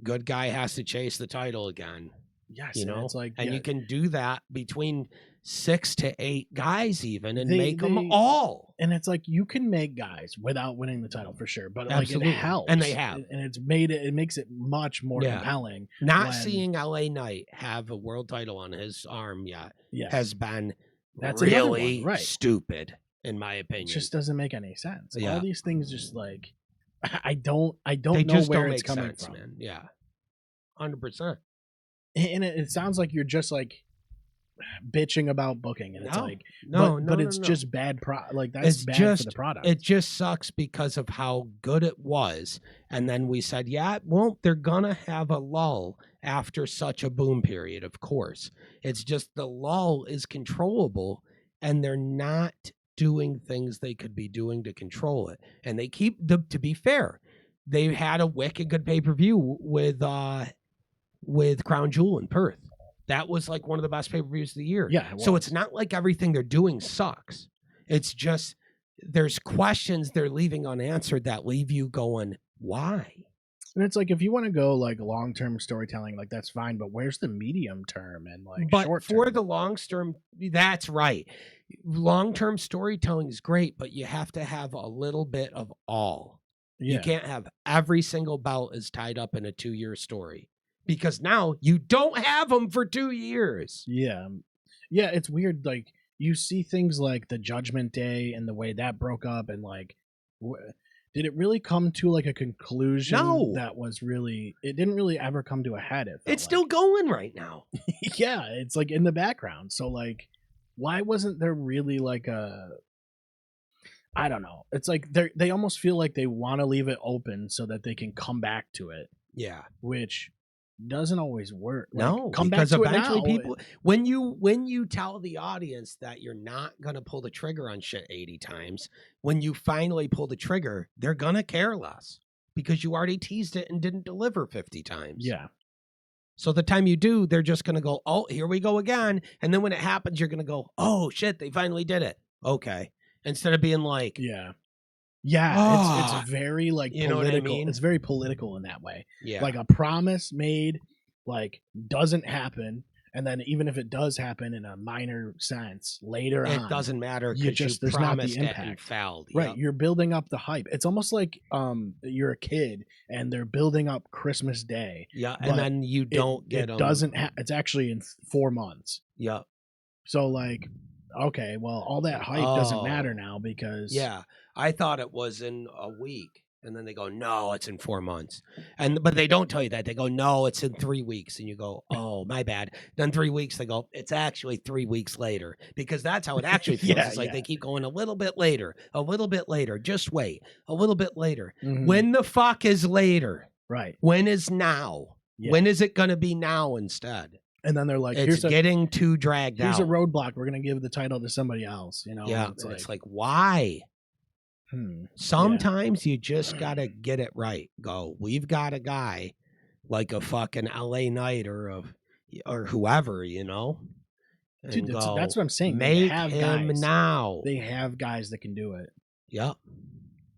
Good guy has to chase the title again. Yes, it's like, and you can do that between 6 to 8 guys even and make them all. And it's like you can make guys without winning the title for sure, but like it helps. And they have. And it makes it much more compelling. Not seeing LA Knight have a world title on his arm yet has been really stupid in my opinion. It just doesn't make any sense. All these things just like I don't know where it's coming from. Man. Yeah. 100%. And it sounds like you're just like bitching about booking, and it's but it's just bad. That's bad for the product. It just sucks because of how good it was, and then we said, they're gonna have a lull after such a boom period. Of course, it's just the lull is controllable, and they're not doing things they could be doing to control it, and they keep. To be fair, they had a wicked good pay-per-view with Crown Jewel in Perth. That was like one of the best pay-per-views of the year. Yeah. So it's not like everything they're doing sucks. It's just there's questions they're leaving unanswered that leave you going, why? And it's like, if you want to go like long-term storytelling, like that's fine, but where's the medium term and like short term? For the long term, that's right. Long-term storytelling is great, but you have to have a little bit of all. Yeah. You can't have every single bout is tied up in a 2-year story, because now you don't have them for 2 years. Yeah. Yeah, it's weird. Like, you see things like the Judgment Day and the way that broke up, and like, did it really come to like a conclusion? No. That was really, it didn't really ever come to a head. It's still going right now. Yeah, it's like in the background. So like, why wasn't there really like I don't know. It's like they almost feel like they want to leave it open so that they can come back to it. Yeah. Which doesn't always work. Like, no, come because back to eventually it now. People, when you tell the audience that you're not going to pull the trigger on shit 80 times, when you finally pull the trigger, they're going to care less because you already teased it and didn't deliver 50 times. Yeah. So the time you do, they're just going to go, oh, here we go again. And then when it happens, you're going to go, oh shit, they finally did it. Okay. Instead of being like, yeah, it's very like you political. Know what I mean? It's very political in that way. Yeah. Like a promise made like doesn't happen, and then even if it does happen in a minor sense later on, it doesn't matter because you promised it and failed. Right. Yep. You're building up the hype. It's almost like you're a kid and they're building up Christmas Day. Yeah, and then you don't get them. It doesn't it's actually in 4 months. Yeah. So like, okay, well, all that hype doesn't matter now because I thought it was in a week, and then they go, no, it's in 4 months, but they don't tell you that. They go, no, it's in 3 weeks, and you go, oh, my bad. Then 3 weeks, they go, it's actually 3 weeks later, because that's how it actually feels. It's like they keep going a little bit later, just wait, a little bit later. Mm-hmm. When the fuck is later? Right. When is now? Yeah. When is it going to be now instead? And then they're like, it's getting too dragged out. Here's a roadblock. We're going to give the title to somebody else. You know? Yeah. It's like, why? Sometimes you just got to get it right. Go, we've got a guy like a fucking LA Knight or whoever, you know? Dude, that's what I'm saying. Make him guys. Now. They have guys that can do it. Yep.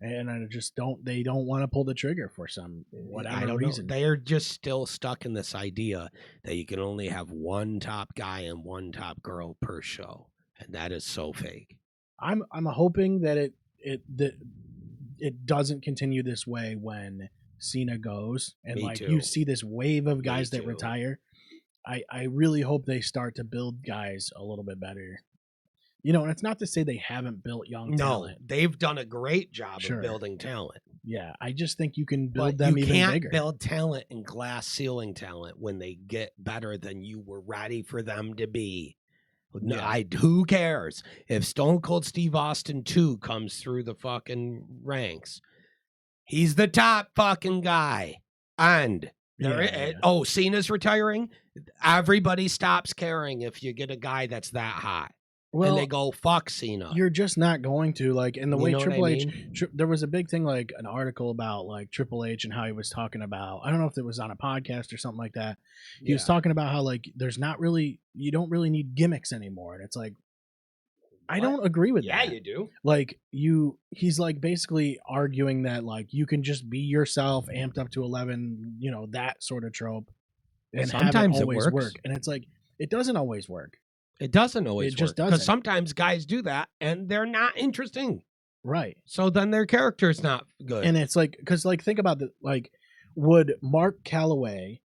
And I just they don't want to pull the trigger for whatever reason. They're just still stuck in this idea that you can only have one top guy and one top girl per show, and that is so fake. I'm hoping that it doesn't continue this way when Cena goes, and you see this wave of guys that retire. I really hope they start to build guys a little bit better. You know, and it's not to say they haven't built young talent. No, they've done a great job of building talent. Yeah, I just think you can build them even bigger. You can't build talent and glass ceiling talent when they get better than you were ready for them to be. Yeah. Who cares? If Stone Cold Steve Austin 2 comes through the fucking ranks, he's the top fucking guy. And Cena's retiring. Everybody stops caring if you get a guy that's that hot. Well, and they go, fuck Cena. You're just not going to, like, in the way Triple H, there was a big thing, like an article about like Triple H and how he was talking about, I don't know if it was on a podcast or something like that. He was talking about how like you don't really need gimmicks anymore. And it's like, I don't agree with that. Yeah, you do. Like he's like basically arguing that like you can just be yourself, amped up to 11, you know, that sort of trope. And sometimes it always work. And it's like, it doesn't always work. It doesn't always work. It just doesn't. Because sometimes guys do that and they're not interesting. Right. So then their character's not good. And it's like, because like, think about would Mark Calloway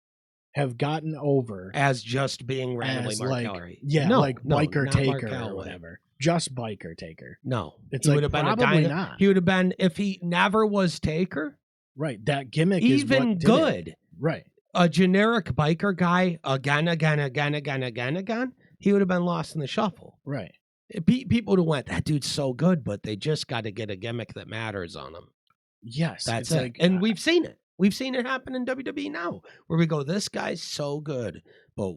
have gotten over as just being randomly Mark Calloway? Yeah, Biker Taker or whatever. Just Biker Taker. No. It's he would have been probably not. He would have been, if he never was Taker. Right. That gimmick even is good. Right. A generic biker guy, again, he would have been lost in the shuffle. Right. People would have went, that dude's so good, but they just got to get a gimmick that matters on him. Yes. That's it. And we've seen it. We've seen it happen in WWE now, where we go, this guy's so good, but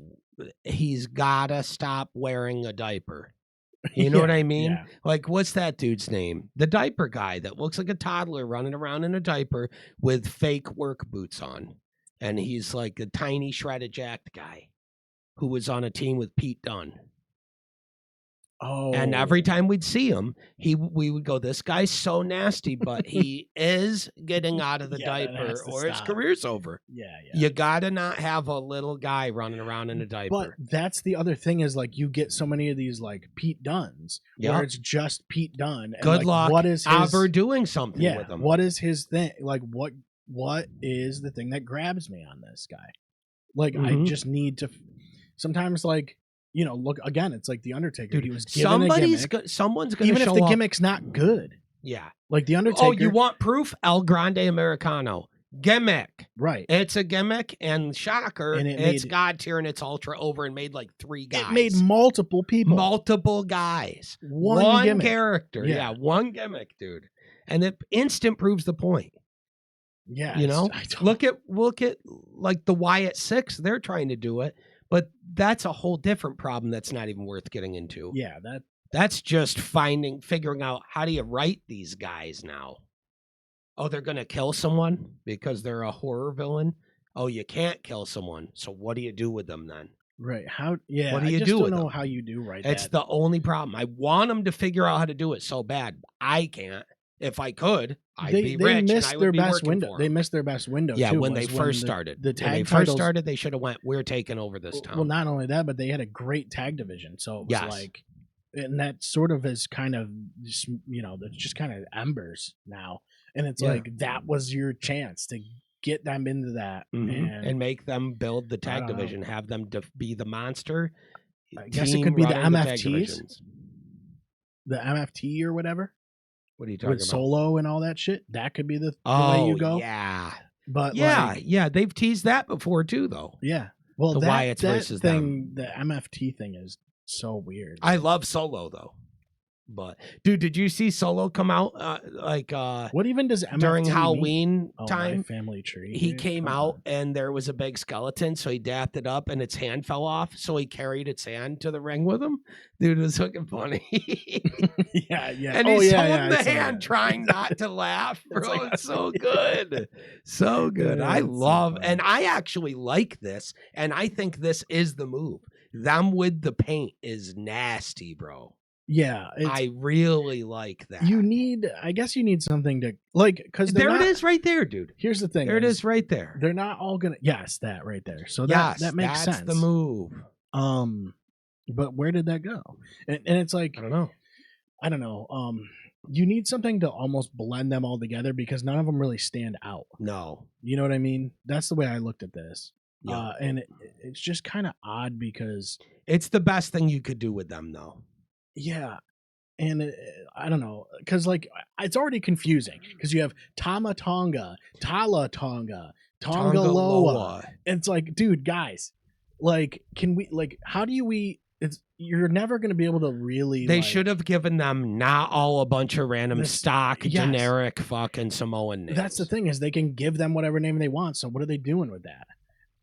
he's got to stop wearing a diaper. You know what I mean? Yeah. Like, what's that dude's name? The diaper guy that looks like a toddler running around in a diaper with fake work boots on. And he's like a tiny shredded jacked guy who was on a team with Pete Dunne. Oh. And every time we'd see him, we would go, this guy's so nasty, but he is getting out of the diaper or his career's over. Yeah. You got to not have a little guy running around in a diaper. But that's the other thing is, like, you get so many of these, like, Pete Dunnes, where it's just Pete Dunne. And, good luck what is his, ever doing something with him. What is his thing? Like, what is the thing that grabs me on this guy? Like, I just need to sometimes, like, you know, look again. It's like the Undertaker. Dude, he was given a gimmick. Someone's going to even show if the up. gimmick's not good. Yeah, like the Undertaker. Oh, you want proof? El Grande Americano gimmick, right? It's a gimmick, and shocker, and it's God tier and it's ultra over, and made like 3 guys. It made multiple people, multiple guys, one character. Yeah, one gimmick, dude, and it instant proves the point. Yeah, you know, look at like the Wyatt 6. They're trying to do it. But that's a whole different problem that's not even worth getting into. Yeah, that's just figuring out how do you write these guys now? Oh, they're going to kill someone because they're a horror villain? Oh, you can't kill someone. So what do you do with them then? Right. How? Yeah. What do you do? I just don't know how you do right. It's the only problem. I want them to figure out how to do it so bad. I can't. If I could, I'd be rich and I would be working for them. They missed their best window. Yeah, too, when they first started. The tag when they titles, first started, they should have went, we're taking over this town. Well, not only that, but they had a great tag division. So it was like, and that sort of is kind of, you know, that's just kind of embers now. And it's like, that was your chance to get them into that. And make them build the tag division, have them be the monster. I guess it could be the MFTs. The MFT or whatever. What are you talking about? Solo and all that shit. That could be the way you go. Yeah. But they've teased that before too, though. Yeah. Well, the Wyatts versus thing, the MFT thing is so weird. I love Solo though. But dude, did you see Solo come out what even does MFT during mean? Halloween time? My family tree. He came out and there was a big skeleton, so he dapped it up and its hand fell off, so he carried its hand to the ring with him. Dude, it was fucking funny. yeah. And he's holding the hand, trying not to laugh, bro. It's so good. So good. I love, and I actually like this, and I think this is the move. Them with the paint is nasty, bro. Yeah, I really like that. I guess you need something to like, because there it is right there, dude. Here's the thing. There it is right there. They're not all gonna. Yes, that right there. So that makes sense. That's the move. But where did that go? And it's like I don't know. You need something to almost blend them all together because none of them really stand out. No, you know what I mean. That's the way I looked at this. Yeah. And it's just kind of odd because it's the best thing you could do with them, though. Yeah, and I don't know, because like it's already confusing because you have Tama Tonga, Tala Tonga, Tonga Loa. It's like, dude, guys, like, can we how do we? You're never going to be able to really. They should have given them not all a bunch of random generic fucking Samoan names. That's the thing is they can give them whatever name they want. So what are they doing with that?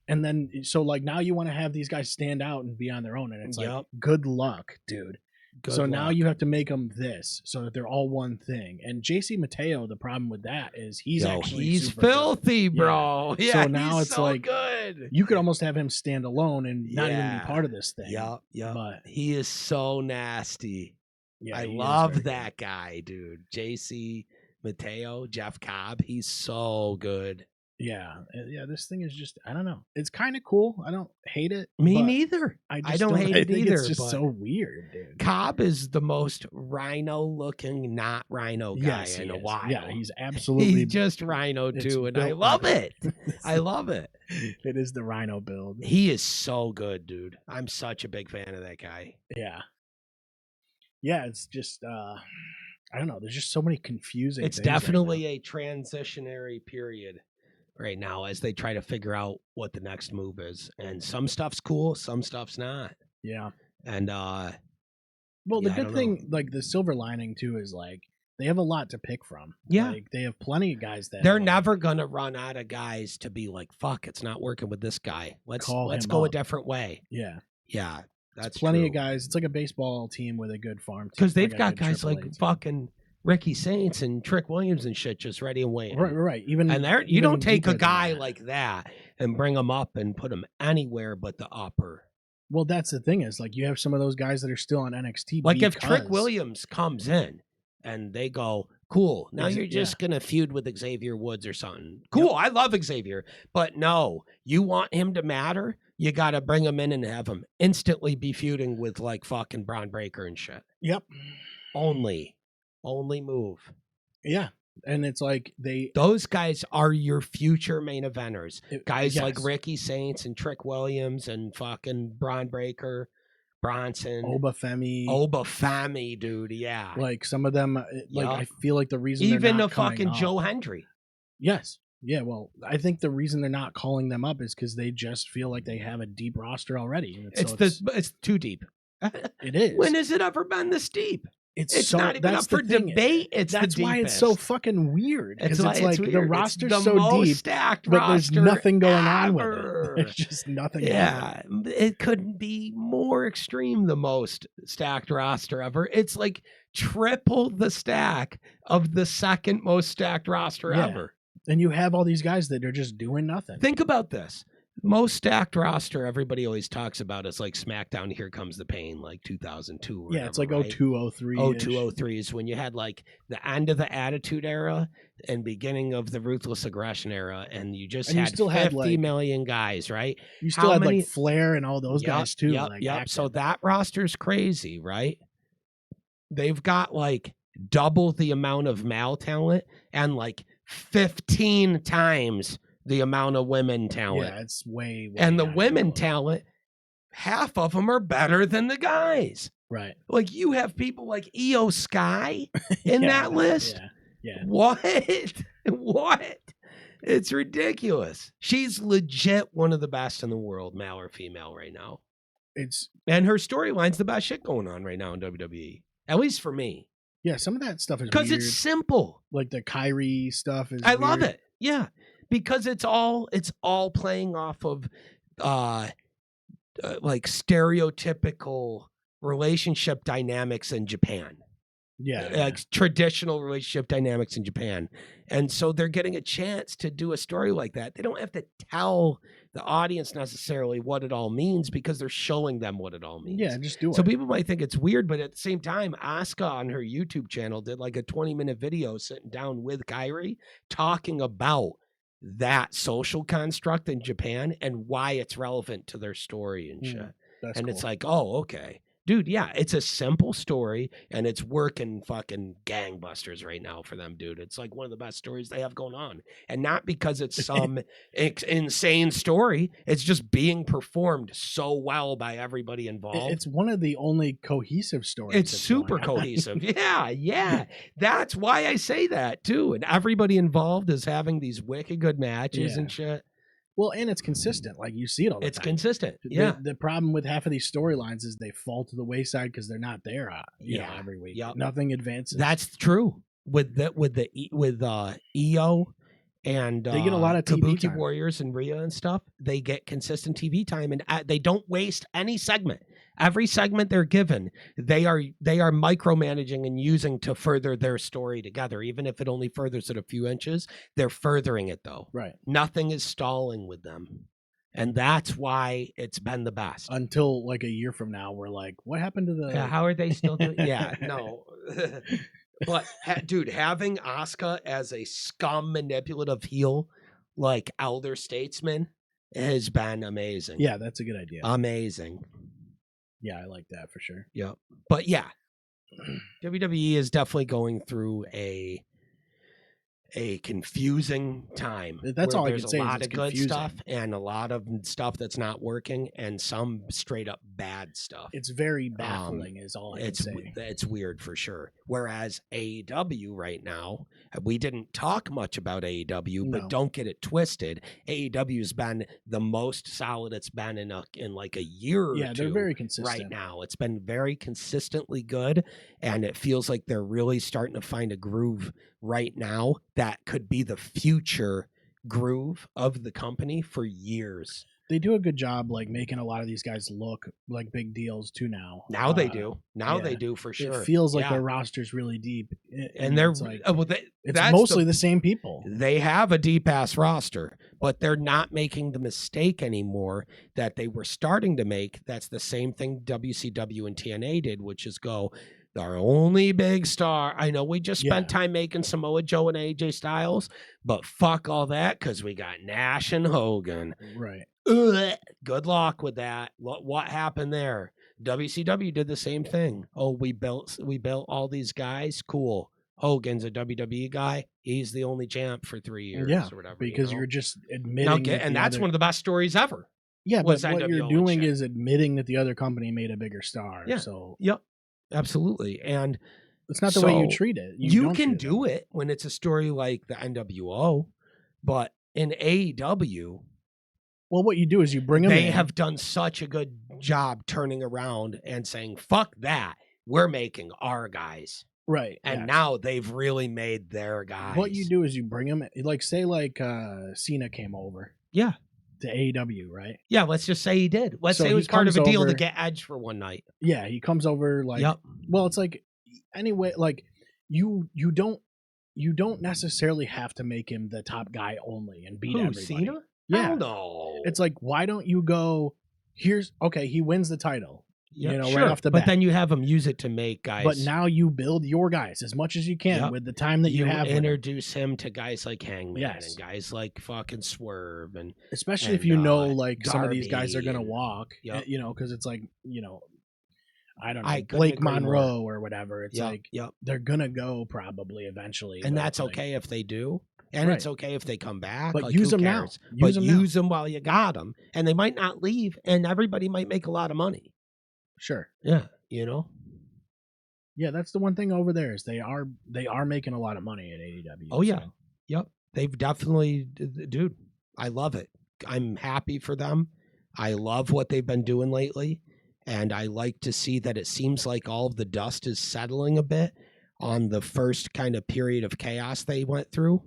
And then so like now you want to have these guys stand out and be on their own, and it's like, good luck, dude. Now you have to make them this so that they're all one thing. And JC Mateo, the problem with that is he's filthy, bro. Yeah, so now it's so like good. You could almost have him stand alone and not even be part of this thing. Yeah. But he is so nasty. Yeah, I love that guy, dude. JC Mateo, Jeff Cobb. He's so good. Yeah. This thing is just, I don't know. It's kind of cool. I don't hate it. Me neither. I don't hate it either. It's just so weird, dude. Cobb is the most rhino-looking, not rhino guy in a while. Yeah, he's absolutely. He's just rhino too, and I love it. I love it. It is the rhino build. He is so good, dude. I'm such a big fan of that guy. Yeah. Yeah, it's just, I don't know. There's just so many confusing things. It's definitely a transitionary period right now as they try to figure out what the next move is, and some stuff's cool, some stuff's not. Yeah. And well, the good thing, like the silver lining too, is like they have a lot to pick from. Yeah, like they have plenty of guys that they're never gonna run out of guys to be like, fuck, it's not working with this guy, let's go a different way. Yeah, that's plenty of guys. It's like a baseball team with a good farm team, because they've got guys like fucking Ricky Saints and Trick Williams and shit just ready and waiting. Right. You don't take a guy like that and bring him up and put him anywhere but the upper. Well, that's the thing is, like, you have some of those guys that are still on NXT. Like, if Trick Williams comes in and they go, cool, now you're just going to feud with Xavier Woods or something. Cool, I love Xavier. But no, you want him to matter, you got to bring him in and have him instantly be feuding with, like, fucking Braun Breaker and shit. Yep. Only move. Yeah. And it's like those guys are your future main eventers. Guys like Ricky Saints and Trick Williams and fucking Braun Breaker, Bronson, Oba Femi, dude. Yeah, like some of them. Like I feel like the reason even they're not the fucking up, Joe Hendry. Yes. Yeah. Well, I think the reason they're not calling them up is because they just feel like they have a deep roster already. It's too deep. It is. When has it ever been this deep? It's not even up for debate. That's why it's so fucking weird. Because it's like the roster's the so most deep, stacked but there's nothing going on with ever. it. There's just nothing. Yeah, it couldn't be more extreme. The most stacked roster ever. It's like triple the stack of the second most stacked roster ever. And you have all these guys that are just doing nothing. Think about this. Most stacked roster everybody always talks about is like SmackDown Here Comes the Pain, like 2002 or whatever, it's like right? 02, 03 02, 03 is when you had like the end of the Attitude Era and beginning of the Ruthless Aggression Era, and you just had 50 million guys, right? You still had like Flair and all those guys too. Yep. So that roster's crazy, right? They've got like double the amount of male talent and like 15 times the amount of women talent. Yeah, it's way and the women talent, half of them are better than the guys. Right. Like you have people like Io Sky in that list. Yeah. What? It's ridiculous. She's legit one of the best in the world, male or female, right now. And her storyline's the best shit going on right now in WWE. At least for me. Yeah, some of that stuff is because it's simple. Like the Kyrie stuff is. I love it. Yeah. Because it's all playing off of like stereotypical relationship dynamics in Japan. Yeah. Like traditional relationship dynamics in Japan. And so they're getting a chance to do a story like that. They don't have to tell the audience necessarily what it all means because they're showing them what it all means. Yeah, just do it. So people might think it's weird, but at the same time, Asuka on her YouTube channel did like a 20-minute video sitting down with Kyrie talking about that social construct in Japan and why it's relevant to their story and shit. And cool. It's like, oh, okay. Dude, yeah, it's a simple story and it's working fucking gangbusters right now for them, dude. It's like one of the best stories they have going on. And not because it's some insane story. It's just being performed so well by everybody involved. It's one of the only cohesive stories. It's super cohesive. Yeah. That's why I say that, too. And everybody involved is having these wicked good matches and shit. Well, and it's consistent. Like you see it all the time. It's consistent. Yeah. The problem with half of these storylines is they fall to the wayside because they're not there. Every week. Yep. Nothing advances. That's true. With EO and they get a lot of TV Kabuki time. Warriors and Rhea and stuff. They get consistent TV time, and they don't waste any segment. Every segment they're given, they are micromanaging and using to further their story together. Even if it only furthers it a few inches, they're furthering it though. Right. Nothing is stalling with them. And that's why it's been the best. Until like a year from now, we're like, what happened to the... how are they still doing... Yeah, no. But, dude, having Asuka as a scum manipulative heel, like elder statesman, has been amazing. Yeah, that's a good idea. Amazing. Yeah, I like that for sure. Yep. But yeah, WWE is definitely going through a confusing time. That's all I can say. There's a lot of good stuff and a lot of stuff that's not working and some straight up bad stuff. It's very baffling is all I can say. It's weird for sure. Whereas AEW right now, we didn't talk much about AEW, but don't get it twisted. AEW's been the most solid it's been in like a year or two. Yeah, they're very consistent. Right now. It's been very consistently good, and it feels like they're really starting to find a groove right now that could be the future groove of the company for years. They do a good job like making a lot of these guys look like big deals too now. Now they do. They do for sure. It feels like their roster's really deep. And they're it's like, it's mostly the same people. They have a deep ass roster, but they're not making the mistake anymore that they were starting to make. That's the same thing WCW and TNA did, which is go, our only big star. I know we just spent time making Samoa Joe and AJ Styles, but fuck all that because we got Nash and Hogan. Right. Ugh, good luck with that. What happened there? WCW did the same thing. Oh, we built all these guys. Cool. Hogan's a WWE guy. He's the only champ for 3 years or whatever. Because you're just admitting. And that's one of the best stories ever. Yeah, but what you're doing is admitting that the other company made a bigger star. Yeah. So Absolutely. And it's not the way you treat it. You can do it when it's a story like the NWO, but in AEW, well, what you do is you bring them in. They have done such a good job turning around and saying, fuck that. We're making our guys. Right. And now they've really made their guys. What you do is you bring them, like, say, Cena came over. Yeah. To AEW, right? Yeah, let's just say he did. Let's say it was part of a deal to get Edge for one night. Yeah, he comes over well, it's like, anyway, like, you don't necessarily have to make him the top guy only and beat everybody. Cena? Yeah. No. It's like, why don't you go, he wins the title. Right off the bat. But then you have him use it to make guys. But now you build your guys as much as you can with the time that you have. Introduce him to guys like Hangman and guys like fucking Swerve. And especially if you know, like, Darby, some of these guys are going to walk, because it's like, I don't know, Blake Monroe or whatever. It's they're going to go probably eventually. And that's okay if they do. And it's okay if they come back. But use them now. Use them while you got them. And they might not leave, and everybody might make a lot of money. Sure. Yeah. Yeah, that's the one thing over there is they are making a lot of money at AEW. Oh, yeah. Yep. They've definitely, dude, I love it. I'm happy for them. I love what they've been doing lately. And I like to see that it seems like all of the dust is settling a bit on the first kind of period of chaos they went through.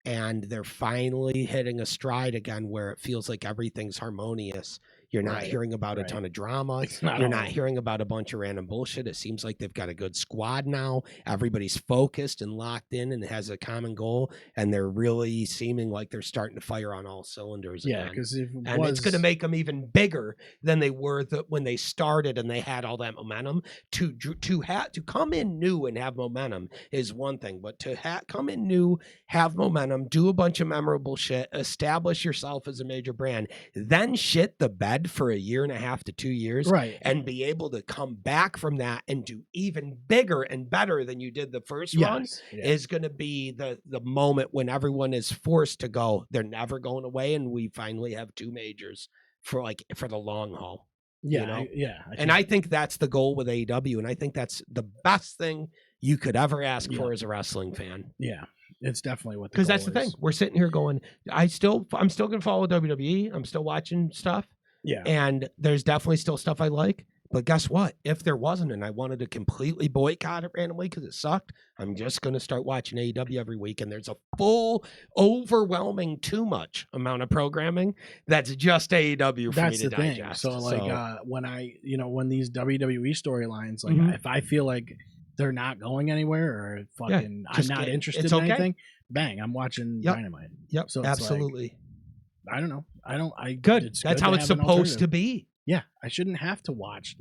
And they're finally hitting a stride again where it feels like everything's harmonious. You're not hearing about a ton of drama. You're not hearing about a bunch of random bullshit. It seems like they've got a good squad now. Everybody's focused and locked in and has a common goal. And they're really seeming like they're starting to fire on all cylinders again. Yeah, because it's going to make them even bigger than they were when they started and they had all that momentum. To come in new and have momentum is one thing, but to come in new, have momentum, do a bunch of memorable shit, establish yourself as a major brand, then shit the bed for a year and a half to 2 years, and be able to come back from that and do even bigger and better than you did the first run is going to be the moment when everyone is forced to go, they're never going away, and we finally have two majors for the long haul. I think that's the goal with AEW, and I think that's the best thing you could ever ask for as a wrestling fan. Yeah. It's definitely what because that's the thing. We're sitting here going, I'm still going to follow WWE. I'm still watching stuff. Yeah. And there's definitely still stuff I like. But guess what? If there wasn't and I wanted to completely boycott it randomly because it sucked, I'm just going to start watching AEW every week. And there's a full, overwhelming, too much amount of programming that's just AEW for me to digest. So, when these WWE storylines, if I feel like they're not going anywhere or fucking I'm not interested in anything, bang, I'm watching Dynamite. Yep. So absolutely. I don't know. Good. That's how it's supposed to be. Yeah. I shouldn't have to watch,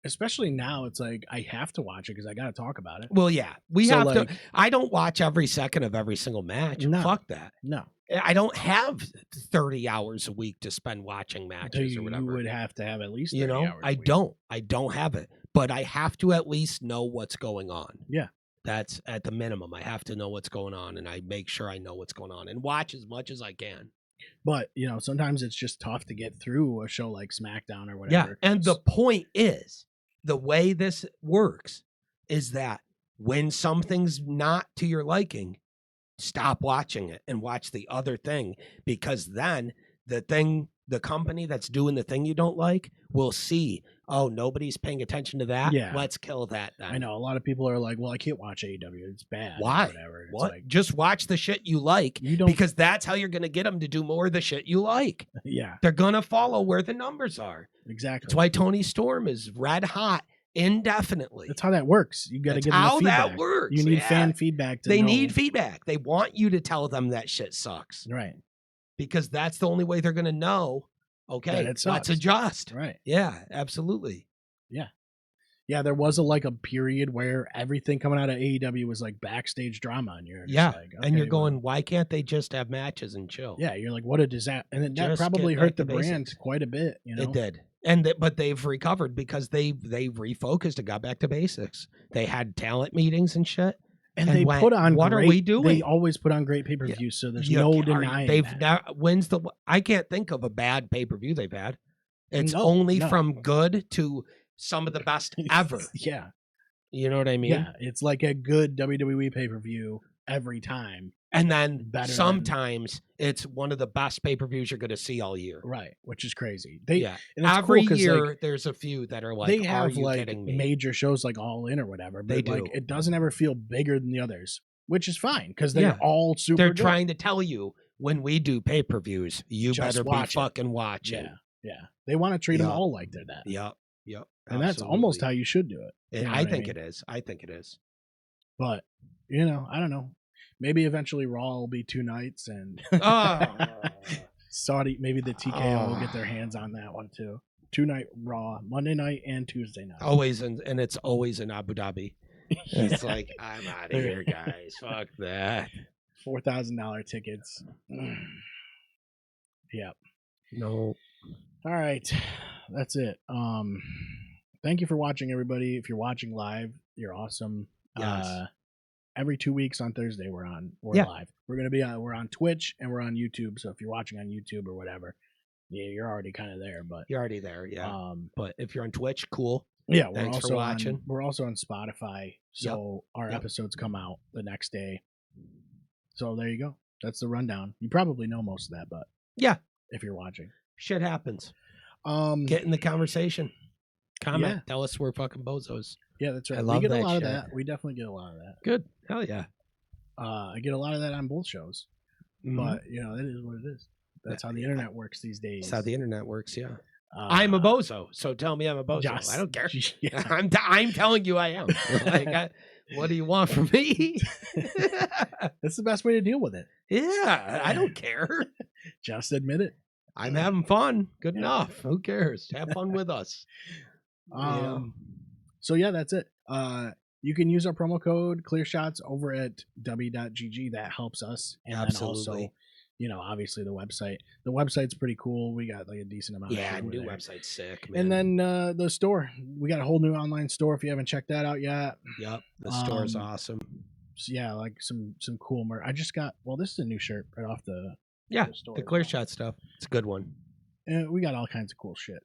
especially now it's like I have to watch it because I got to talk about it. Well, yeah, we have to. I don't watch every second of every single match. No, fuck that. No. I don't have 30 hours a week to spend watching matches or whatever. You would have to have at least 30 hours I don't have it. But I have to at least know what's going on. Yeah. That's at the minimum. I have to know what's going on, and I make sure I know what's going on and watch as much as I can. But, sometimes it's just tough to get through a show like SmackDown or whatever. Yeah, and the point is, the way this works is that when something's not to your liking, stop watching it and watch the other thing, because then the company that's doing the thing you don't like will see, oh, nobody's paying attention to that. Yeah. Let's kill that then. I know. A lot of people are like, well, I can't watch AEW. It's bad. Why? Or whatever. It's what? Just watch the shit you like, because that's how you're going to get them to do more of the shit you like. Yeah. They're going to follow where the numbers are. Exactly. That's why Tony Storm is red hot indefinitely. That's how that works. You got to give them the feedback. How that works. You need fan feedback. They need feedback. They want you to tell them that shit sucks. Right. because that's the only way they're going to know. Okay, let's adjust. Right. Yeah, absolutely. Yeah. Yeah, there was a period where everything coming out of AEW was like backstage drama, and you're just like, okay, and you're going, why can't they just have matches and chill? Yeah, you're like, what a disaster, and then that probably hurt the brand quite a bit. It did, but they've recovered because they refocused and got back to basics. They had talent meetings and shit, and they put on. What are we doing? They always put on great pay-per-views, so there's no denying that. I can't think of a bad pay-per-view they've had. It's only from good to some of the best ever. Yeah. You know what I mean? Yeah. It's like a good WWE pay-per-view every time. And then sometimes it's one of the best pay-per-views you're going to see all year. Right. Which is crazy. And every year there's a few that are like, they have major shows like All In or whatever. But they do. It doesn't ever feel bigger than the others, which is fine because they're all super They're trying to tell you when we do pay-per-views, you better be fucking watching. Yeah. They want to treat them all like they're that. Yep. And that's almost how you should do it. I think it is. But, I don't know. Maybe eventually Raw will be 2 nights and Saudi, maybe the TKO will get their hands on that one too. 2-night Raw, Monday night and Tuesday night. Always, and it's always in Abu Dhabi. It's like, I'm out of here, guys. Fuck that. $4,000 tickets. Yep. No. All right. That's it. Thank you for watching, everybody. If you're watching live, you're awesome. Yes. Every 2 weeks on Thursday we're live. We're gonna be we're on Twitch and we're on YouTube. So if you're watching on YouTube or whatever, you're already kind of there. But you're already there, but if you're on Twitch, cool. Yeah, thanks for watching. We're also on Spotify, so our episodes come out the next day. So there you go. That's the rundown. You probably know most of that, but if you're watching, shit happens. Get in the conversation. Comment. Tell us we're fucking bozos. Yeah, that's right. I love we get that a lot shit. of that. We definitely get a lot of that. Good. Hell yeah. I get a lot of that on both shows. Mm-hmm. But, it is what it is. That's how the internet works these days. That's how the internet works, yeah. I'm a bozo, so tell me I'm a bozo. I don't care. Yeah. I'm telling you I am. What do you want from me? That's the best way to deal with it. Yeah, I don't care. Just admit it. I'm having fun. Good enough. Who cares? Have fun with us. So that's it. You can use our promo code ClearShots over at w.gg. That helps us. And absolutely. Then also, obviously the website. The website's pretty cool. We got a decent amount. Yeah, new website's sick, man. And then the store. We got a whole new online store. If you haven't checked that out yet. Yep, the store's awesome. So some cool merch. I just got. Well, this is a new shirt right off the. Store the Clear Shot stuff. It's a good one. And we got all kinds of cool shit.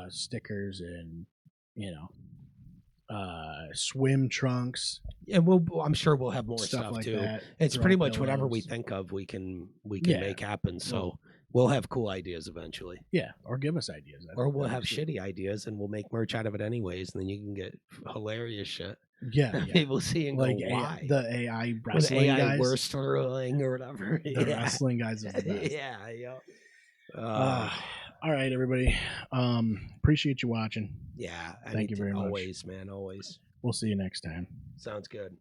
Stickers and swim trunks. And I'm sure we'll have more stuff like too. That. It's pretty much whatever we think of we can make happen. So we'll have cool ideas eventually. Yeah, or give us ideas. Or we'll have shitty ideas and we'll make merch out of it anyways, and then you can get hilarious shit. Yeah. People see and go, why? The AI wrestling guys. Worstling or whatever. The wrestling guys is the best. Yeah. All right, everybody. Appreciate you watching. Yeah. Thank you very much. Always, man. Always. We'll see you next time. Sounds good.